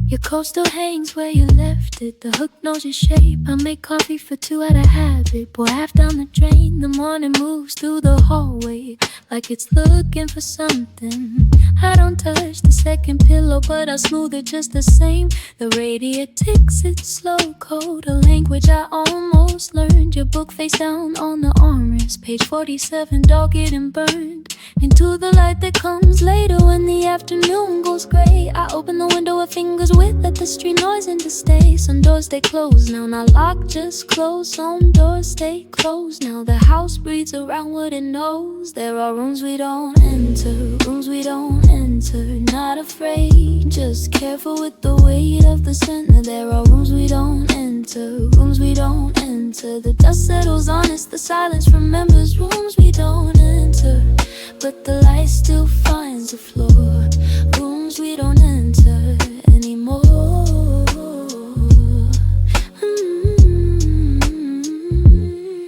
Your coat still hangs where you left it. The hook knows your shape. I make coffee for two out of habit. Pour half down the drain. The morning moves through the hallway like it's looking for something. I don't touch the second pillow, but I smooth it just the same. The radiator ticks, it's slow code, a language I almost learned. Your book face down on the armrest, page 47, dog getting burned into the light that comes later when the afternoon goes gray. I open the window with fingers wet, let the street noise in to stay. Some doors stay closed now, not locked, just closed. Some doors stay closed now. The house breathes around what it knows. There are rooms we don't enter, rooms we don't enter. Not afraid, just careful with the weight of the center. There are rooms we don't enter, rooms we don't enter. The dust settles on us, the silence remembers. Rooms we don't enter, but the light still finds the floor. Rooms we don't enter anymore.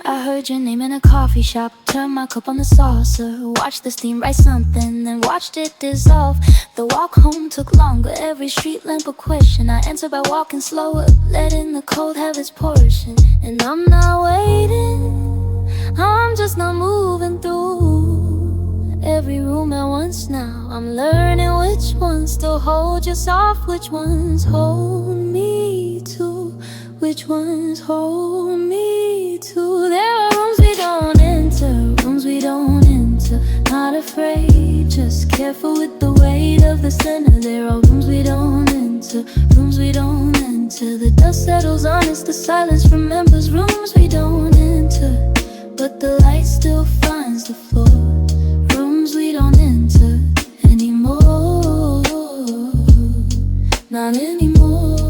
I heard your name in a coffee shop. Turned my cup on the saucer. Watched the steam rise something, then watched it dissolve. The walk home took longer. Every street lamp a question. I answered by walking slower, letting the cold have its portion. And I'm not waiting, I'm just not moving through every room at once now. I'm learning which ones still hold you soft, which ones hold me too, which ones hold me too. There are rooms we don't enter, rooms we don't enter. Not afraid, just careful with the weight of the center. There are rooms we don't enter, rooms we don't enter. The dust settles on us, the silence remembers. Rooms we don't enter, but the light still finds the floor. Rooms we don't enter anymore, not anymore.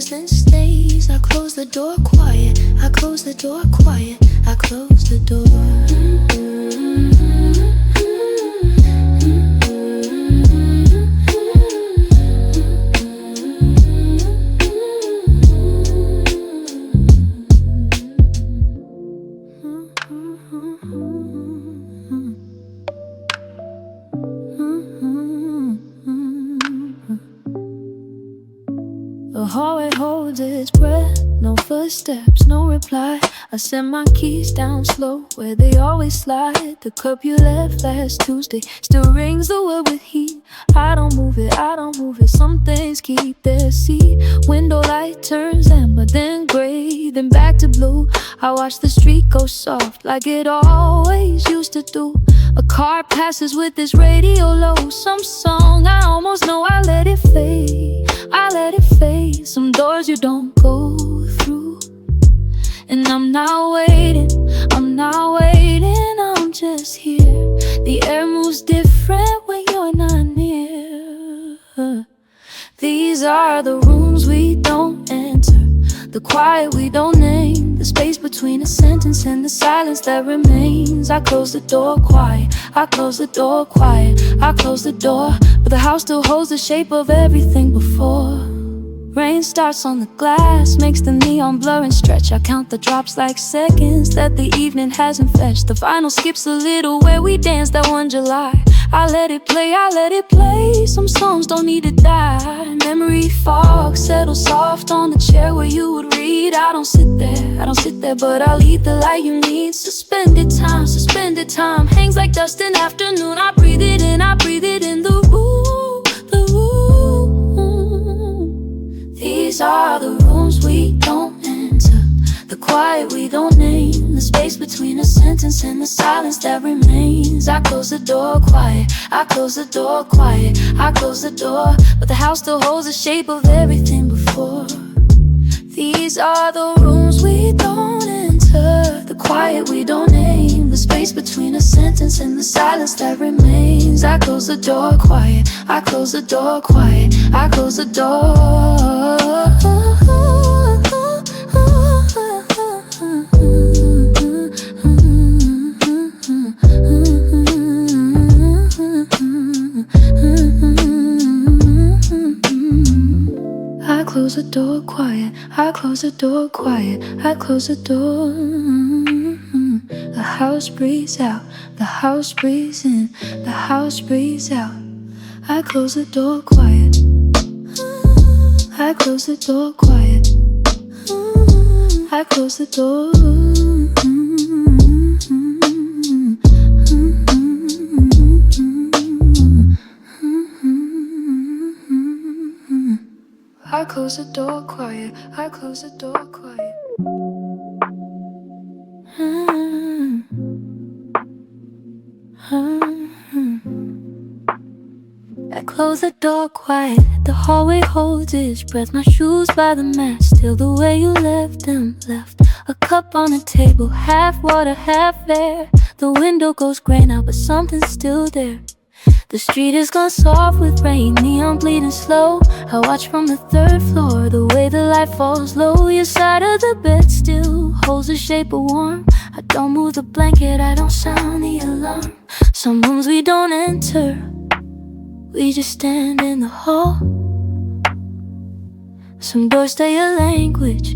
Then stays. I close the door quiet, I close the door quiet, I close the door. The hallway holds its breath, no footsteps, no reply. I set my keys down slow where they always slide. The cup you left last Tuesday still rings the wood with heat. I don't move it, I don't move it. Some things keep their seat. Window light turns amber, then gray, then back to blue. I watch the street go soft like it always used to do. A car passes with this radio low, some song I almost know. I let it fade, I let it fade. Some doors you don't go through. And I'm not waiting, I'm not waiting, I'm just here. The air moves different when you're not near. These are the rooms we don't enter, the quiet we don't name, the space between a sentence and the silence that remains. I close the door quiet, I close the door quiet, I close the door, but the house still holds the shape of everything before. Rain starts on the glass, makes the neon blur and stretch. I count the drops like seconds that the evening hasn't fetched. The final skips a little where we danced that one July. I let it play, I let it play. Some songs don't need to die. Memory fog settles soft on the chair where you would read. I don't sit there, but I'll lead the light you need. Suspended time hangs like dust in afternoon. I breathe it in, the room, the room. These are the rooms we don't enter, the quiet we don't name, the space between a sentence and the silence that remains. I close the door quiet, I close the door quiet, I close the door, but the house still holds the shape of everything before. These are the rooms we don't enter, the quiet we don't name, the space between a sentence and the silence that remains. I close the door quiet, I close the door quiet, I close the door. I close the door quiet, I close the door quiet, I close the door. The house breathes out, the house breathes in, the house breathes out. I close the door quiet, I close the door quiet, I close the door. I close the door quiet, I close the door quiet. I close the door quiet, the hallway holds its breath. My shoes by the mat, still the way you left them. Left a cup on the table, half water, half air. The window goes gray now, but something's still there. The street is gone soft with rain, neon bleeding slow. I watch from the third floor, the way the light falls low. Your side of the bed still holds the shape of warmth. I don't move the blanket, I don't sound the alarm. Some rooms we don't enter, we just stand in the hall. Some doors stay a language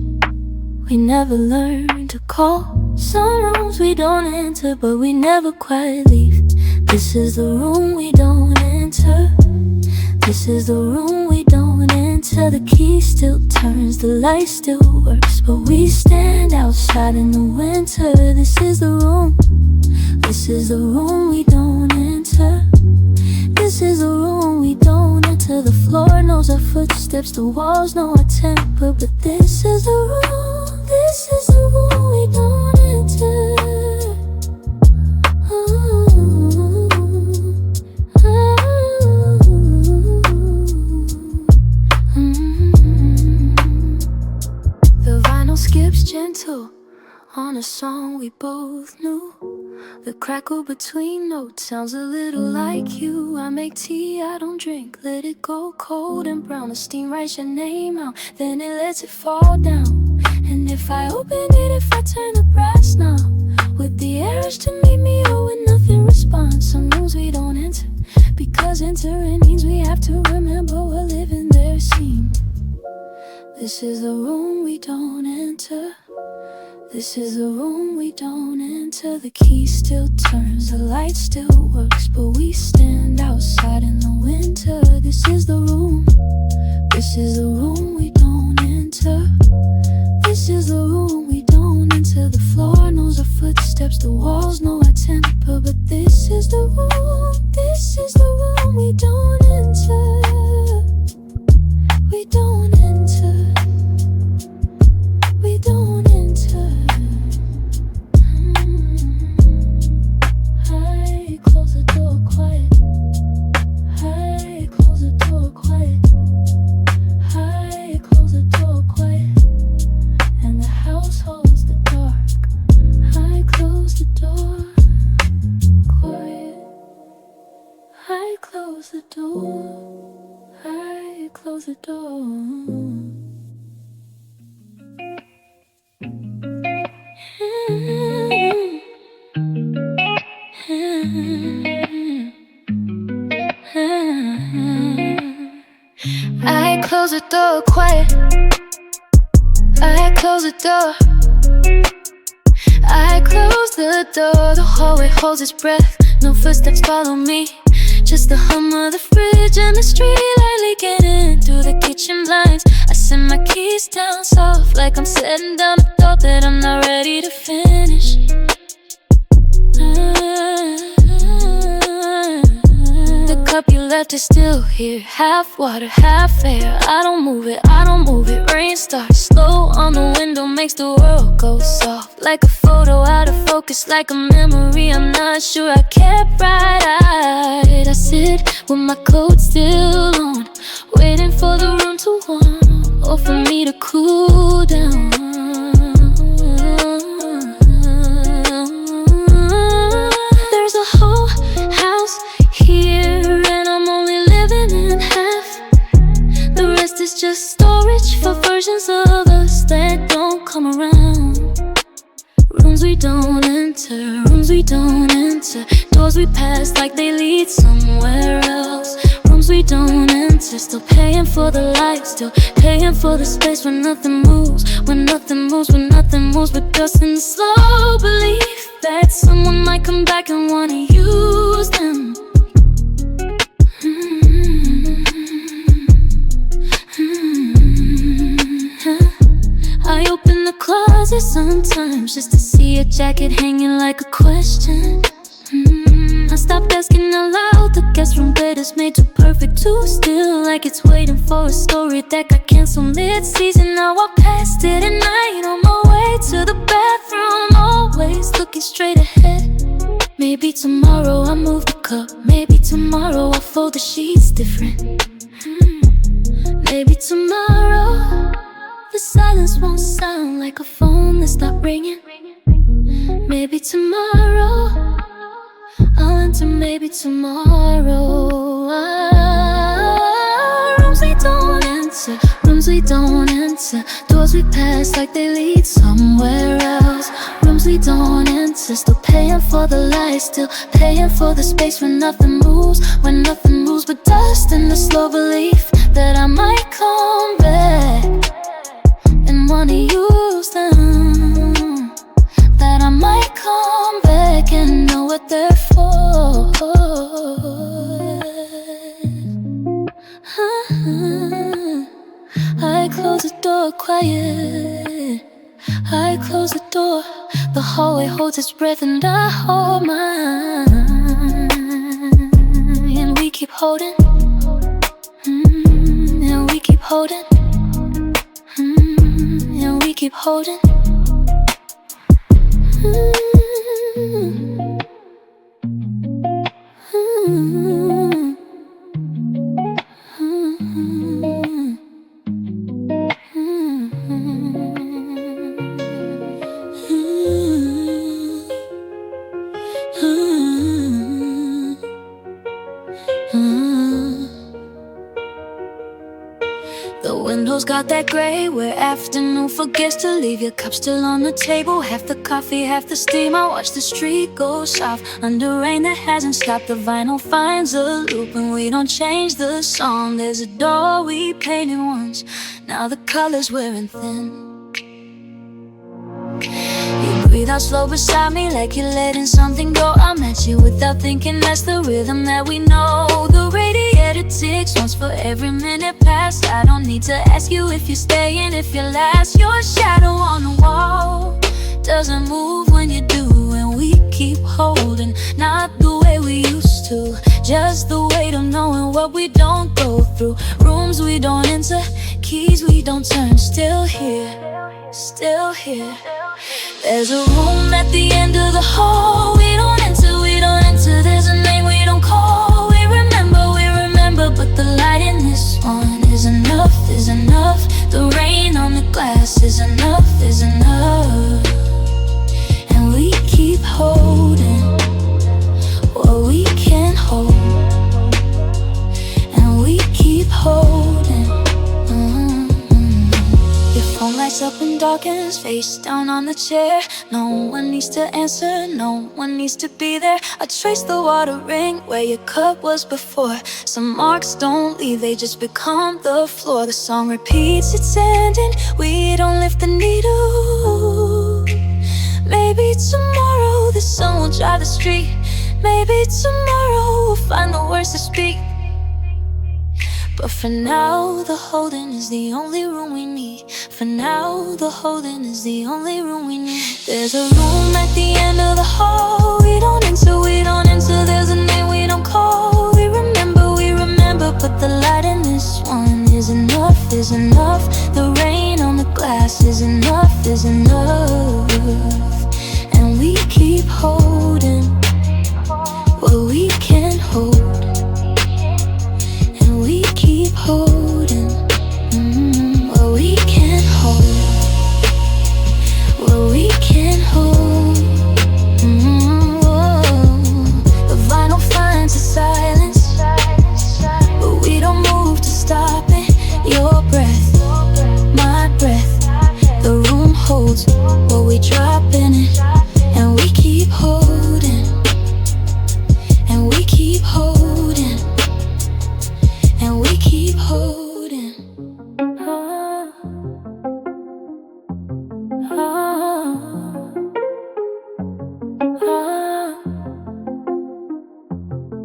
we never learn to call. Some rooms we don't enter, but we never quite leave. This is the room we don't enter, this is the room we don't enter. The key still turns, the light still works, but we stand outside in the winter. This is the room, this is the room we don't enter, this is the room we don't enter. The floor knows our footsteps, the walls know our temper, but this is the room, this is the room we don't enter. Skips gentle on a song we both knew. The crackle between notes sounds a little like you. I make tea, I don't drink, let it go cold and brown. The steam writes your name out, then it lets it fall down. And if I open it, if I turn the brass knob, would the urge to meet me or would nothing respond? Some rooms we don't enter, because entering means we have to remember we're living their scene. This is the room we don't enter, this is the room we don't enter. The key still turns, the light still works, but we stand outside in the winter. This is the room, this is the room we don't enter, this is the room we don't enter. The floor knows our footsteps, the walls know our temper, but this is the room, this is the room we don't enter, we don't enter, we don't enter. I close the door quiet, I close the door quiet, I close the door quiet, and the house holds the dark. I close the door quiet, I close the door, I close the door. I close the door quiet. I close the door. I close the door. The hallway holds its breath. No footsteps follow me. Just the hum of the fridge and the street lightly getting through the kitchen blinds. I set my keys down soft, like I'm setting down a thought that I'm not ready to finish. The cup you left is still here, half water, half air. I don't move it, I don't move it. Rain starts slow on the window, makes the world go soft. Like a photo out of focus, like a memory I'm not sure I kept right. I sit with my coat still on, waiting for the room to warm, or for me to cool down. There's a whole house here, and I'm only living in half. The rest is just storage for versions of us that don't come around. Rooms we don't enter, rooms we don't enter. Doors we pass like they lead somewhere else. Rooms we don't enter, still paying for the lights, still paying for the space when nothing moves, when nothing moves, when nothing moves but dust and the slow belief that someone might come back and wanna use them. I open the closet sometimes just to see a jacket hanging like a question. I stopped asking out loud. The guest room bed is made too perfect, too still, like it's waiting for a story that got canceled mid-season. Now I passed it at night on my way to the bathroom, always looking straight ahead. Maybe tomorrow I'll move the cup, maybe tomorrow I'll fold the sheets different. Maybe tomorrow the silence won't sound like a phone that stopped ringing. Maybe tomorrow I'll enter, maybe tomorrow. Rooms we don't enter, rooms we don't enter. Doors we pass like they lead somewhere else. Rooms we don't enter, still paying for the lights, still paying for the space when nothing moves, when nothing moves but dust and the slow belief that I might come back and wanna use them, that I might come back and know what they're for. I close the door quiet. I close the door. The hallway holds its breath and I hold mine. And we keep holding. And we keep holding. And we keep holding. The windows got that gray where afternoon forgets to leave your cup still on the table. Half the coffee, half the steam. I watch the street go soft under rain that hasn't stopped. The vinyl finds a loop and we don't change the song. There's a door we painted once, now the color's wearing thin. You breathe out slow beside me like you're letting something go. I match you without thinking, that's the rhythm that we know. The radiator ticks once for every minute past. I don't need to ask you if you're staying, if you last. Your shadow on the wall doesn't move when you do. And we keep holding, not the way we used to, just the weight of knowing what we don't go through. Rooms we don't enter, keys we don't turn. Still here, still here. There's a room at the end of the hall. We don't enter, we don't enter. There's a name we don't call. We remember, but the light in this one is enough, is enough. The rain on the glass is enough, is enough. And we keep holding what we can hold. And we keep holding. Your phone lights wakes up and darkens, face down on the chair. No one needs to answer, no one needs to be there. I trace the water ring where your cup was before. Some marks don't leave, they just become the floor. The song repeats, it's ending, we don't lift the needle. Maybe tomorrow the sun will dry the street. Maybe tomorrow we'll find the words to speak. But for now, the holding is the only room we need. For now, the holding is the only room we need. There's a room at the end of the hall. We don't enter, we don't enter. There's a name we don't call. We remember, but the light in this one is enough, is enough. The rain on the glass is enough, is enough. And we keep holding what we can't hold. We keep holding what we can't hold. What we can't hold. The vinyl finds a silence, but we don't move to stop it. Your breath, my breath. The room holds what we drop in it. And we keep holding. And we keep holding. And we keep holding.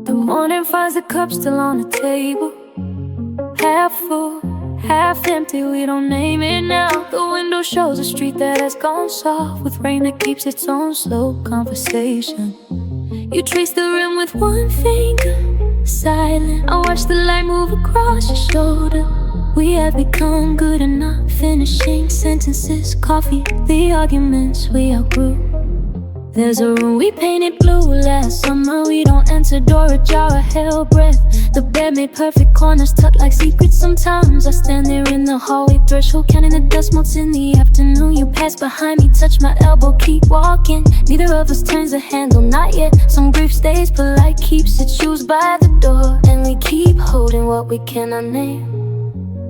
The morning finds the cup still on the table, half full, half empty, we don't name it now. The window shows a street that has gone soft, with rain that keeps its own slow conversation. You trace the rim with one finger, silent. I watch the light move across your shoulder. We have become good at not finishing sentences. Coffee, the arguments we outgrew. There's a room we painted blue last summer. We don't enter, door ajar, a hell breath. The bed made perfect, corners tucked like secrets. Sometimes I stand there in the hallway threshold, counting the dust motes in the afternoon. You pass behind me, touch my elbow, keep walking. Neither of us turns the handle, not yet. Some grief stays polite, keeps its shoes by the door. And we keep holding what we cannot name.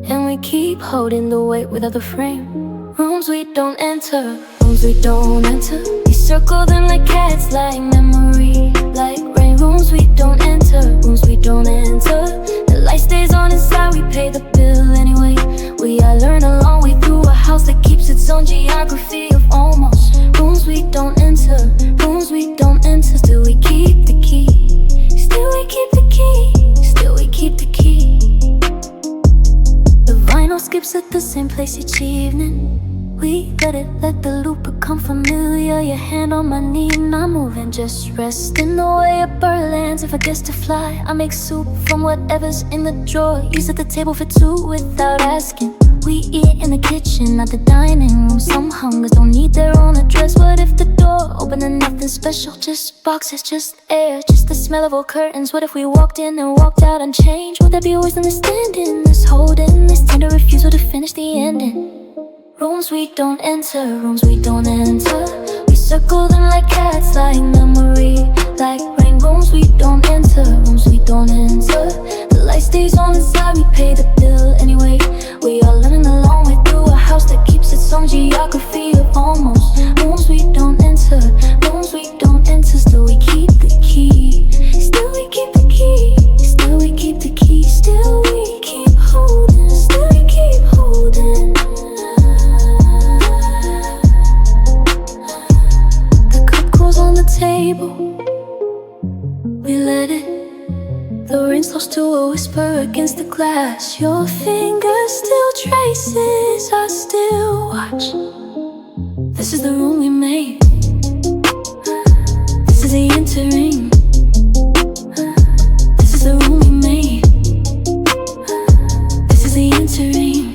And we keep holding the weight without the frame. Rooms we don't enter, rooms we don't enter. We circle them like cats, like memory, like rain. Rooms we don't enter, rooms we don't enter. The light stays on inside, we pay the bill anyway. We all learn a long way through a house that keeps its own geography of almost. Rooms we don't enter, rooms we don't enter. Still we keep the key, still we keep the key, still we keep the key. The vinyl skips at the same place each evening. We let the loop become familiar. Your hand on my knee, not moving, just resting the way a bird lands. If I guess to fly, I make soup from whatever's in the drawer. You set the table for two without asking. We eat in the kitchen, not the dining room. Some hungers don't need their own address. What if the door opened and nothing special? Just boxes, just air, just the smell of old curtains. What if we walked in and walked out unchanged? Would there be always understanding, this holding, this tender refusal to finish the ending? Rooms we don't enter, rooms we don't enter. We circle them like cats, like memory, like rain. Rooms we don't enter, rooms we don't enter. The light stays on inside, we pay the bill anyway. We are learning the long way through a house that keeps its own geography of almost. Rooms we don't enter, rooms we don't enter. Still we keep the key, still we keep the key, still we keep the key, still we keep holding, still we keep holding. On the table, we let it. The rain slows to a whisper against the glass. Your fingers still traces, I still watch. This is the room we made. This is the entering. This is the room we made. This is the entering.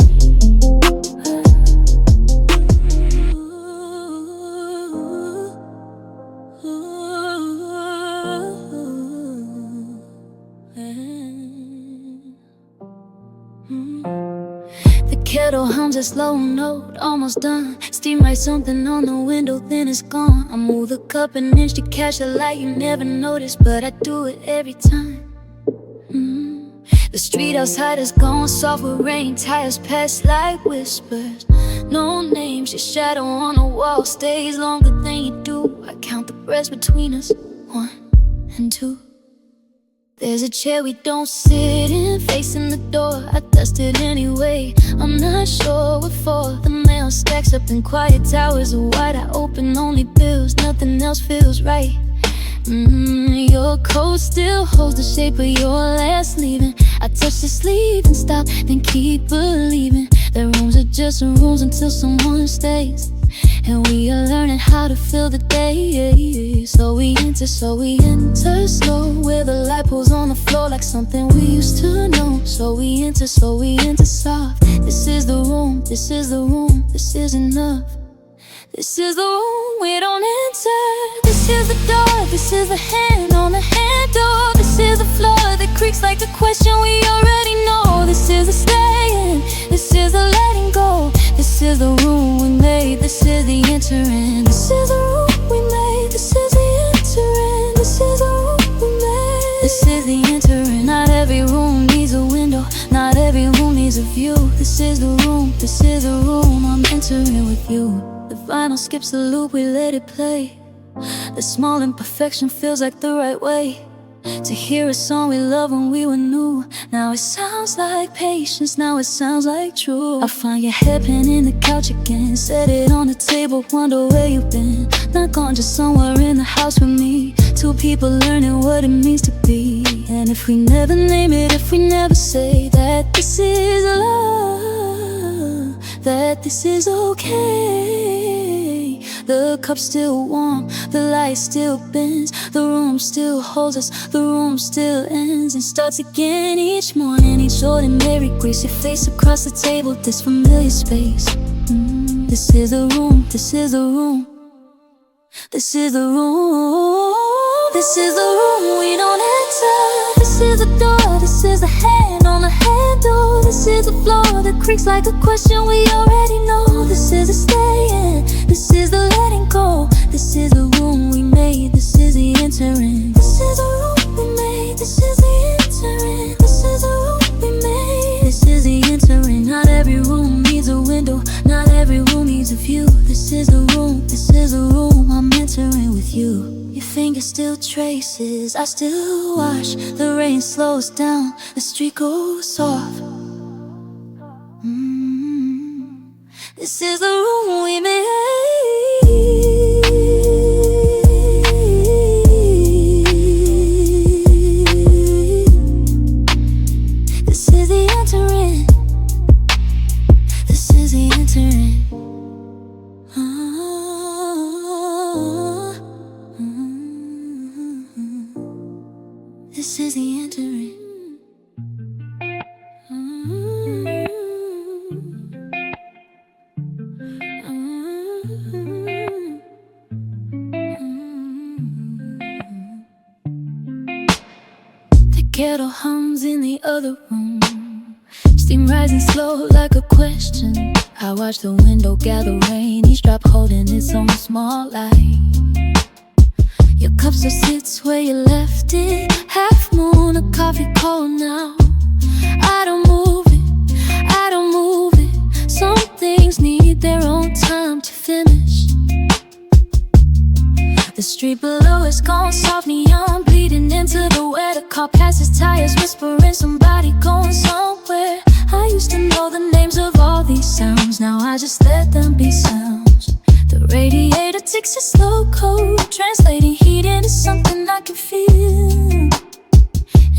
Kettle hums a slow note, almost done. Steam writes something on the window, then it's gone. I move the cup an inch to catch the light you never noticed, but I do it every time. The street outside is gone soft with rain, tires pass like whispers. No names, your shadow on the wall stays longer than you do. I count the breaths between us, 1 and 2. There's a chair we don't sit in, facing the door. I dust it anyway. I'm not sure what for. The mail stacks up in quiet towers of white. I open only bills, nothing else feels right. Your coat still holds the shape of your last leaving. I touch the sleeve and stop, then keep believing that rooms are just rooms until someone stays. And we are learning how to feel the day. So we enter slow, where the light pulls on the floor like something we used to know. So we enter soft. This is the room, this is the room, this is enough. This is the room we don't enter. This is the door, this is the hand on the handle. This is the floor that creaks like a question we already know. This is the staying, this is the letting go. This is the room we made, this is the entering. This is the room we made, this is the entering. This is the room we made, this is the entering. Not every room needs a window, not every room needs a view. This is the room, this is the room I'm entering with you. The vinyl skips the loop, we let it play. The small imperfection feels like the right way to hear a song we loved when we were new. Now it sounds like patience, now it sounds like truth. I find your hairpin in the couch again, set it on the table, wonder where you've been. Not gone, just somewhere in the house with me. Two people learning what it means to be. And if we never name it, if we never say that this is love, that this is okay. The cup's still warm, the light still bends, the room still holds us, the room still ends and starts again each morning. Each ordinary grace, your face across the table, this familiar space. This is the room, this is the room, this is the room. This is the room we don't enter. This is the door, this is the hand on the handle. This is the floor that creaks like a question we already know. This is the staying, this is the letting go. This is the room we made, this is the entering. This is the room we made, this is the entering. This is the room we made, this is the entering. Not every room needs a window, not every room needs a view. This is the room, this is the room I'm entering with you. Your finger still traces, I still watch. The rain slows down, the street goes soft. This is the room we made. This is the entering. This is the entering. This is the entering. The kettle hums in the other room, steam rising slow like a question. I watch the window gather rain, each drop holding its own small light. Your cup still sits where you left it, half moon, a coffee cold now. I don't move it, I don't move it. Some things need their own time to finish. The street below is gone soft, neon bleeding into the wet. A car passes tires, whispering somebody going somewhere. I used to know the names of all these sounds, now I just let them be sounds. The radiator ticks a slow code, translating heat into something I can feel.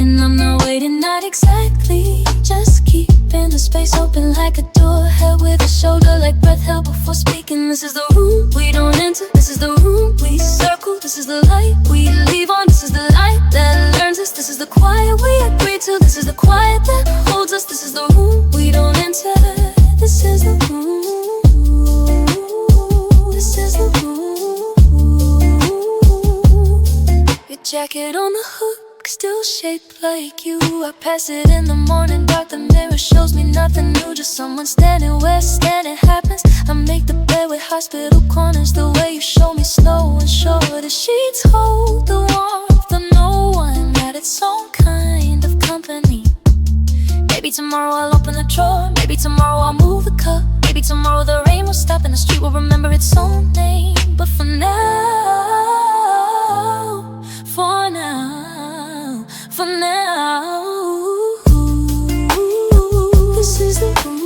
And I'm not waiting, not exactly, just keeping the space open like a door, held with a shoulder like breath held before speaking. This is the room we don't enter, this is the room we circle. This is the light we leave on, this is the light that learns us. This is the quiet we agree to, this is the quiet that holds us. This is the room we don't enter, this is the room. This is the room. Your jacket on the hook, still shaped like you. I pass it in the morning dark, the mirror shows me nothing new, just someone standing where standing happens. I make the bed with hospital corners, the way you show me slow and sure. The sheets hold the warmth of no one, at its own kind of company. Maybe tomorrow I'll open the drawer, maybe tomorrow I'll move the cup. Maybe tomorrow the rain will stop and the street will remember its own name. But for now, this is the room.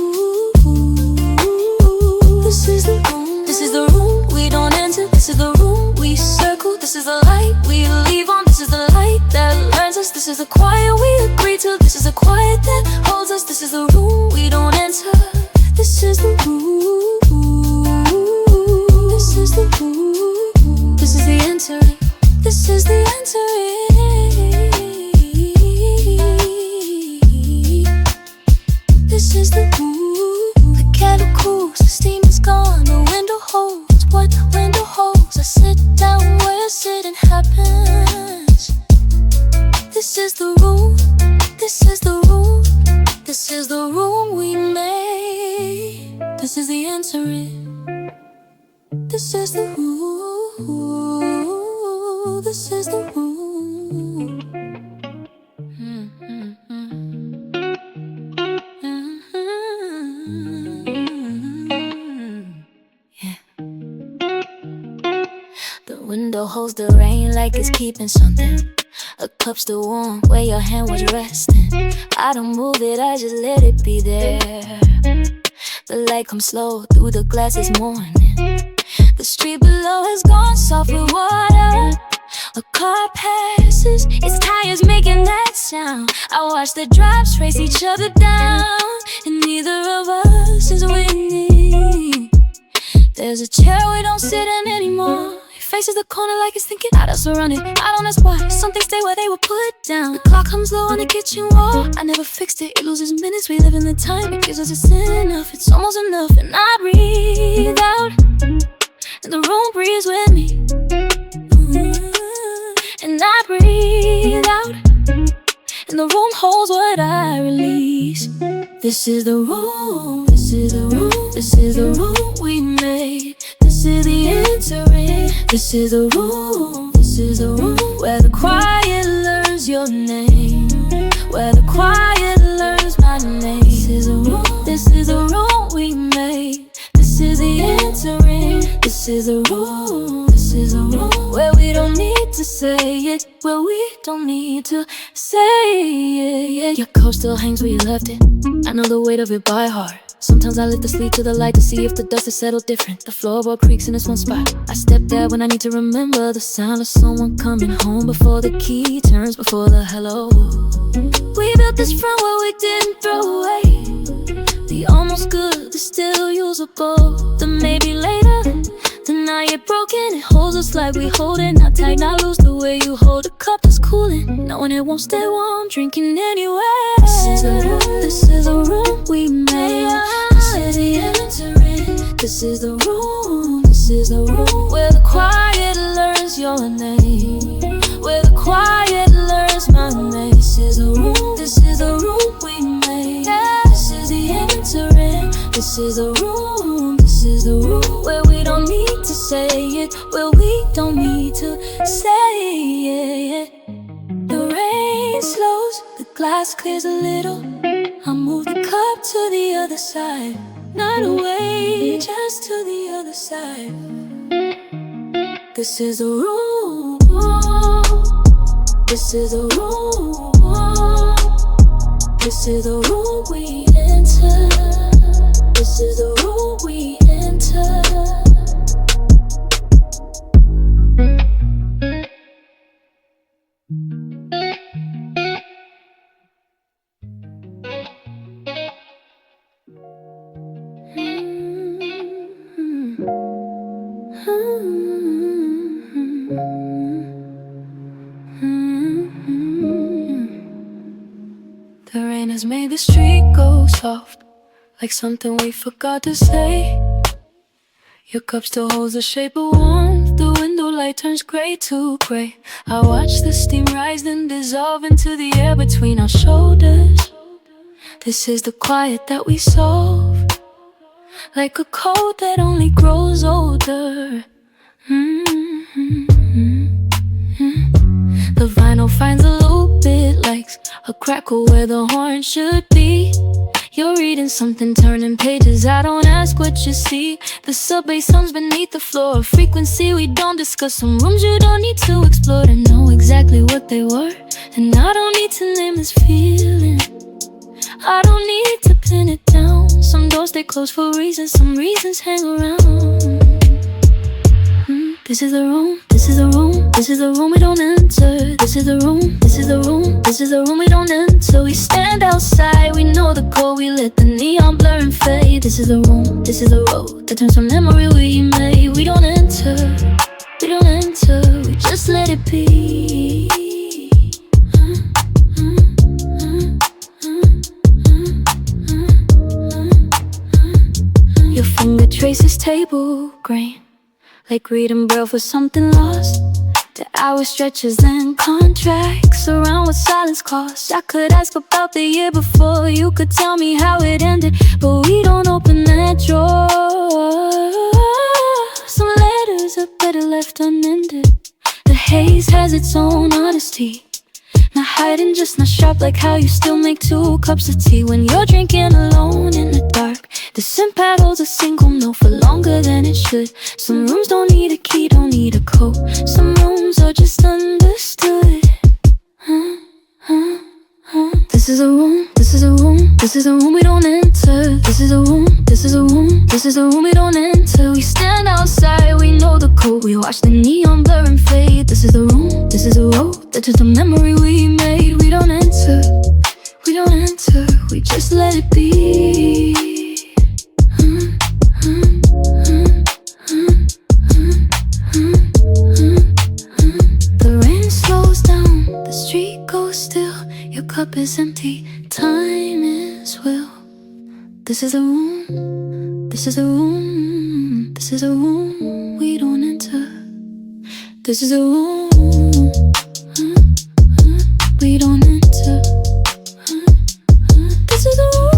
This is the room. This is the room we don't enter. This is the room we circle. This is the light we leave on. This is the light that learns us. This is the quiet we agree to. This is the quiet that holds us. This is the room we don't enter. This is the room. This is the room. This is the entering. This is the entering. This is the room. The kettle cools, the steam is gone. The window holds what the window holds. I sit down where sitting happens. This is the room. This is the room. This is the room we made. This is the entering. This is the room. This is the room. Yeah. The window holds the rain like it's keeping something. A cup still warm where your hand was resting. I don't move it, I just let it be there. The light comes slow through the glass this morning. The street below has gone soft with water. A car passes, its tires making that sound. I watch the drops race each other down, and neither of us is winning. There's a chair we don't sit in anymore. It faces the corner like it's thinking how to surround it. I don't ask why, some things stay where they were put down. The clock comes low on the kitchen wall. I never fixed it, it loses minutes. We live in the time, it gives us it's enough. It's almost enough, and I breathe out, and the room breathes with me. And I breathe out, and the room holds what I release. This is the room, this is the room, this is the room we made. This is the entering. This is the room, this is the room where the quiet learns your name, where the quiet learns my name. This is the room, this is the room we made. This is the entering. This is the room, this is the room where we don't need to say it, where we don't need to say it. Your coat still hangs where you left it. I know the weight of it by heart. Sometimes I lift the sleeve to the light to see if the dust has settled different. The floorboard creaks in its one spot. I step there when I need to remember the sound of someone coming home before the key turns, before the hello. We built this front where we didn't throw away the almost good, the still usable, the maybe later. Deny it broken, it holds us like we hold it. Not tight, not loose, the way you hold a cup that's cooling, knowing it won't stay warm, drinking anyway. This is a room, this is a room we made. This is the entering. This is the room, this is the room where the quiet learns your name, where the quiet learns my name. This is the room, this is the room we made. This is the entering. This is the room, this is the room where we don't need to say it, where we don't need to say it. The rain slows, the glass clears a little. I move the cup to the other side, not away, just to the other side. This is the room, this is the room, this is the room we enter. This is the room we enter. The rain has made the street go soft, like something we forgot to say. Your cup still holds the shape of warmth. The window light turns gray to gray. I watch the steam rise then dissolve into the air between our shoulders. This is the quiet that we solve, like a cold that only grows older. The vinyl finds a loop, it likes a crackle where the horn should be. You're reading something, turning pages. I don't ask what you see. The subway sounds beneath the floor, a frequency we don't discuss. Some rooms you don't need to explore to know exactly what they were. And I don't need to name this feeling, I don't need to pin it down. Some doors stay closed for reasons, some reasons hang around. This is the room, this is the room, this is the room we don't enter. This is the room, this is the room, this is the room we don't enter. We stand outside, we know the code, we let the neon blur and fade. This is the room, this is the road that turns from memory we made. We don't enter, we don't enter, we just let it be. Your finger traces table grain, like reading braille for something lost. The hour stretches and contracts around what silence costs. I could ask about the year before, you could tell me how it ended, but we don't open that drawer. Some letters are better left unended. The haze has its own honesty, not hiding, just not sharp, like how you still make 2 cups of tea when you're drinking alone in the dark. The scent pad holds a single note for longer than it should. Some rooms don't need a key, don't need a code. Some rooms are just understood. This is a room, this is a room, this is a room we don't enter. This is a room, this is a room, this is a room we don't enter. We stand outside, we know the code, we watch the neon blur and fade. This is the room, this is a road that turns the memory we made. We don't enter, we don't enter, we just let it be. The rain slows down, the street goes still. Your cup is empty, time is will. This is a room, this is a room, this is a room we don't enter. This is a room we don't enter. This is a room.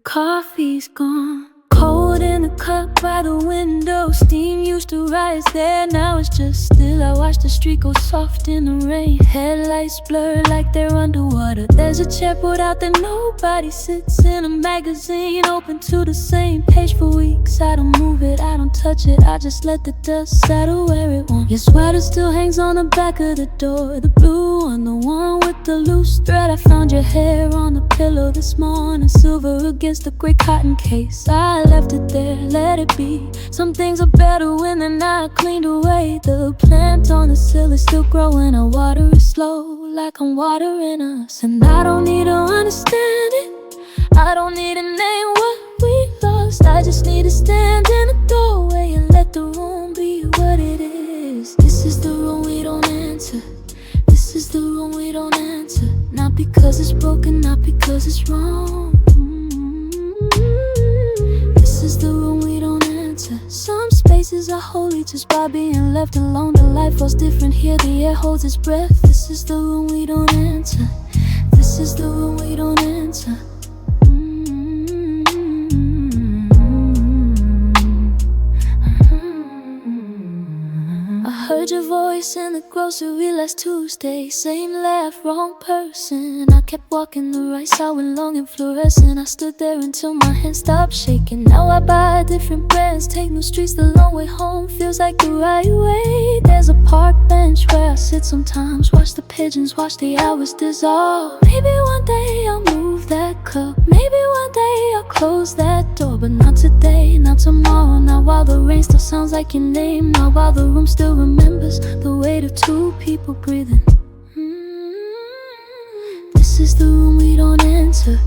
Coffee's gone, cold in a cup by the window. Steam used to rise there, now it's just still. I watch the street go soft in the rain. Headlights blur like they're underwater. There's a chair put out that nobody sits in. A magazine open to the same page for weeks. I don't move it, I don't touch it, I just let the dust settle where it won't. Your sweater still hangs on the back of the door, the blue one, the one with the loose thread. I found your hair on the pillow this morning, silver against the gray cotton case. I left it there, let it be. Some things are better when they're not cleaned away. The plant on the sill is still growing. I water it slow, like I'm watering us. And I don't need to understand it, I don't need to name what we lost. I just need to stand in the doorway and let the room be what it is. This is the room we don't enter. This is the room we don't enter. Not because it's broken, not because it's wrong. This is the room we don't enter. Some spaces are holy just by being left alone. The light feels different here, the air holds its breath. This is the room we don't enter. This is the room we don't enter. I heard your voice in the grocery last Tuesday. Same laugh, wrong person. I kept walking the right side with long and fluorescent. I stood there until my hands stopped shaking. Now I buy different brands, take new streets. The long way home feels like the right way. There's a park bench where I sit sometimes, watch the pigeons, watch the hours dissolve. Maybe one day I'll move that cup, maybe one day I'll close that door. But not today, not tomorrow, not while the rain still sounds like your name, not while the room still remembers the weight of 2 people breathing. This is the room we don't enter.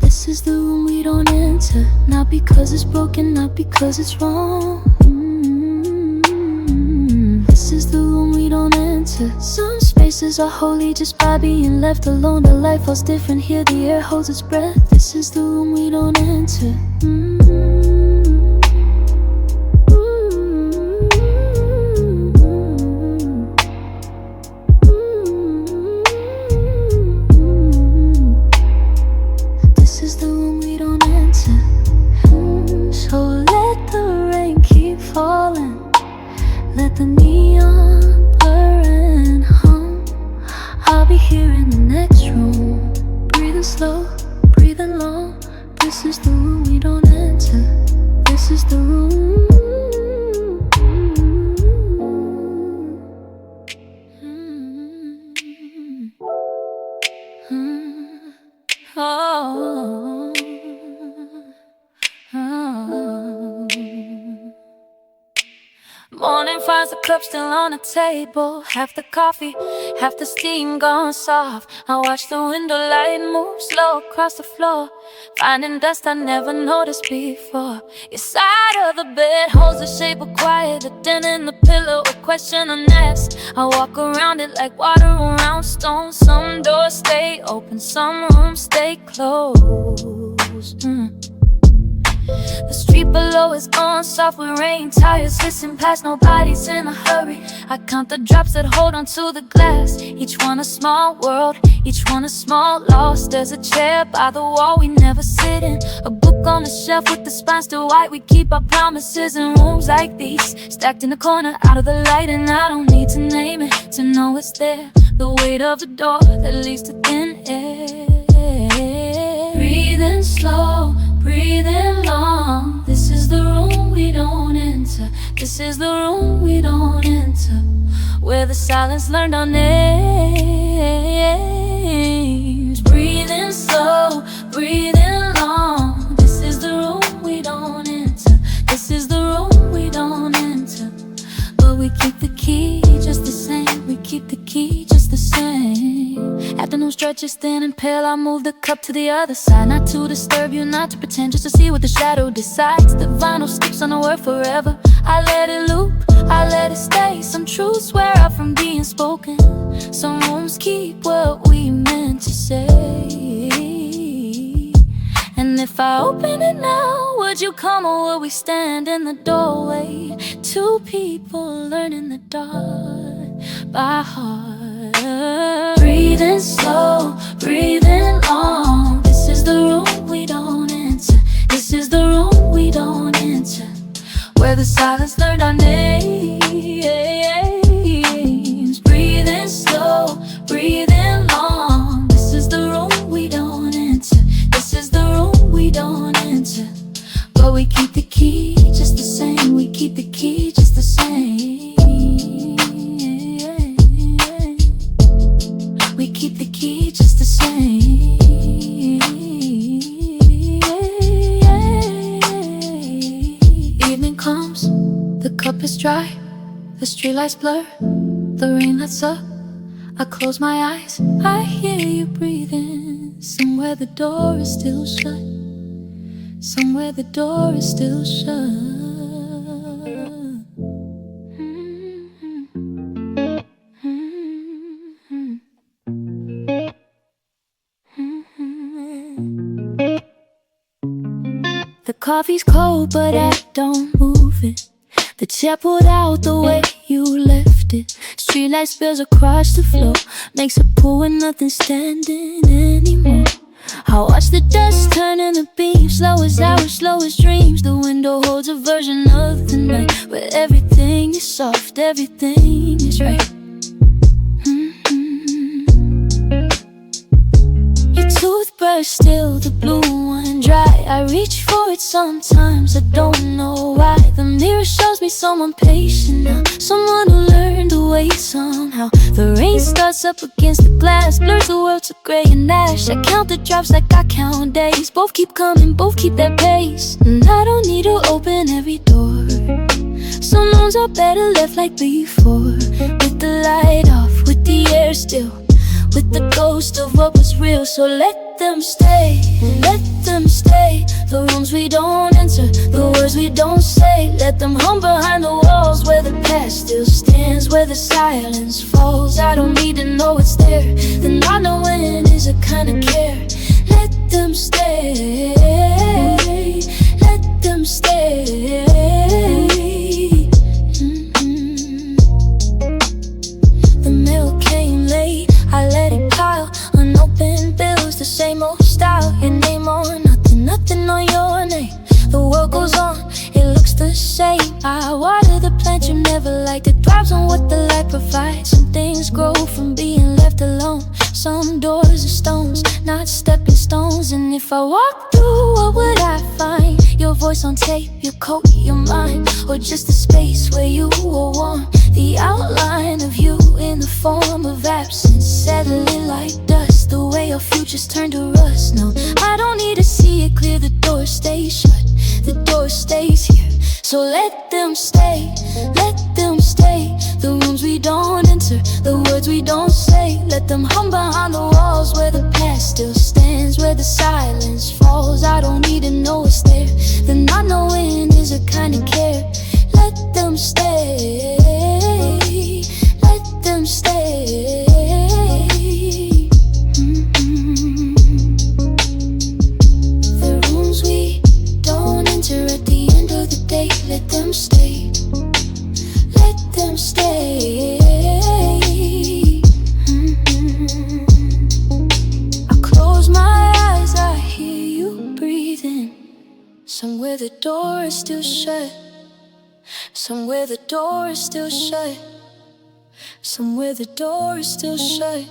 This is the room we don't enter. Not because it's broken, not because it's wrong. This is the room we don't enter. Some spaces are holy just by being left alone. The light feels different here, the air holds its breath. This is the room we don't enter. falling. Let the neon blur and hum. I'll be here in the next room, breathing slow, breathing long. This is the room we don't enter. This is the room. Morning finds the cup still on the table. Half the coffee, half the steam gone soft. I watch the window light move slow across the floor, finding dust I never noticed before. Your side of the bed holds the shape of quiet, a dent in the pillow, a question unasked. I walk around it like water around stone. Some doors stay open, some rooms stay closed. The street below is gone soft with rain, tires hissing past, nobody's in a hurry. I count the drops that hold onto the glass, each one a small world, each one a small loss. There's a chair by the wall we never sit in, a book on the shelf with the spine still white. We keep our promises in rooms like these, stacked in the corner out of the light. And I don't need to name it to know it's there, the weight of the door that leads to thin air. Breathing slow, breathing long. This is the room we don't enter. This is the room we don't enter, where the silence learned our names. Breathing slow, breathing long. This is the room we don't enter. This is the room we don't enter, but we keep the key just the same. We keep the key just the same. Afternoon stretches thin and pale, I move the cup to the other side, not to disturb you, not to pretend, just to see what the shadow decides. The vinyl skips on the word forever. I let it loop, I let it stay. Some truths wear out from being spoken, some rooms keep what we meant to say. And if I open it now, would you come or would we stand in the doorway? Two people learning the dark by heart. Breathing slow, breathing long. This is the room we don't enter. This is the room we don't enter, where the silence learned our names. Breathing slow, breathing long. This is the room we don't enter. This is the room we don't enter, but we keep the key just the same. We keep the key just the same. We keep the key just the same. Evening comes, the cup is dry, the streetlights blur, the rain lets up. I close my eyes, I hear you breathing. Somewhere the door is still shut. Somewhere the door is still shut. The coffee's cold, but I don't move it. The chair pulled out the way you left it. Streetlight spills across the floor, makes a pool when nothing's standing anymore. I watch the dust turn in the beams, slow as hours, slow as dreams. The window holds a version of the night where everything is soft, everything is right. Your toothbrush still, the blue one dry. I reach for it sometimes, I don't know why. The mirror shows me someone patient now, someone who learned to wait somehow. The rain starts up against the glass, blurs the world to gray and ash. I count the drops like I count days. Both keep coming, both keep their pace. And I don't need to open every door. Some rooms are better left like before, with the light off, with the air still, with the ghost of what was real. So let them stay, let them stay. The rooms we don't enter, the words we don't say. Let them hum behind the walls where the past still stands, where the silence falls. I don't need to know it's there, then I know when is a kind of care. Let them stay, let them stay. The mail came late, I let it pile. Unopened bills, the same old style. Your name on nothing, nothing on your name. The world goes on, it looks the same. I water the plant you never liked. It thrives on what the light provides. Some things grow from being left alone. Some doors are stones, not stepping stones. And if I walk through, what would I find? Your voice on tape, your coat, your mind, or just a space where you were warm. The outline of you in the form of absence, settling like dust. The way your future's turned to rust. No, I don't need to see it clear. The door stays shut, the door stays here. So let them stay, let them stay. The rooms we don't enter, the words we don't say. Let them hum behind the walls where the past still stands, where the silence falls. I don't need to know it's there. The not knowing is a kind of care. Let them stay, let them stay. The rooms we don't enter at the end of the day. Let them stay, let them stay. I close my eyes, I hear you breathing. Somewhere the door is still shut. Somewhere the door is still shut. Somewhere the door is still shut.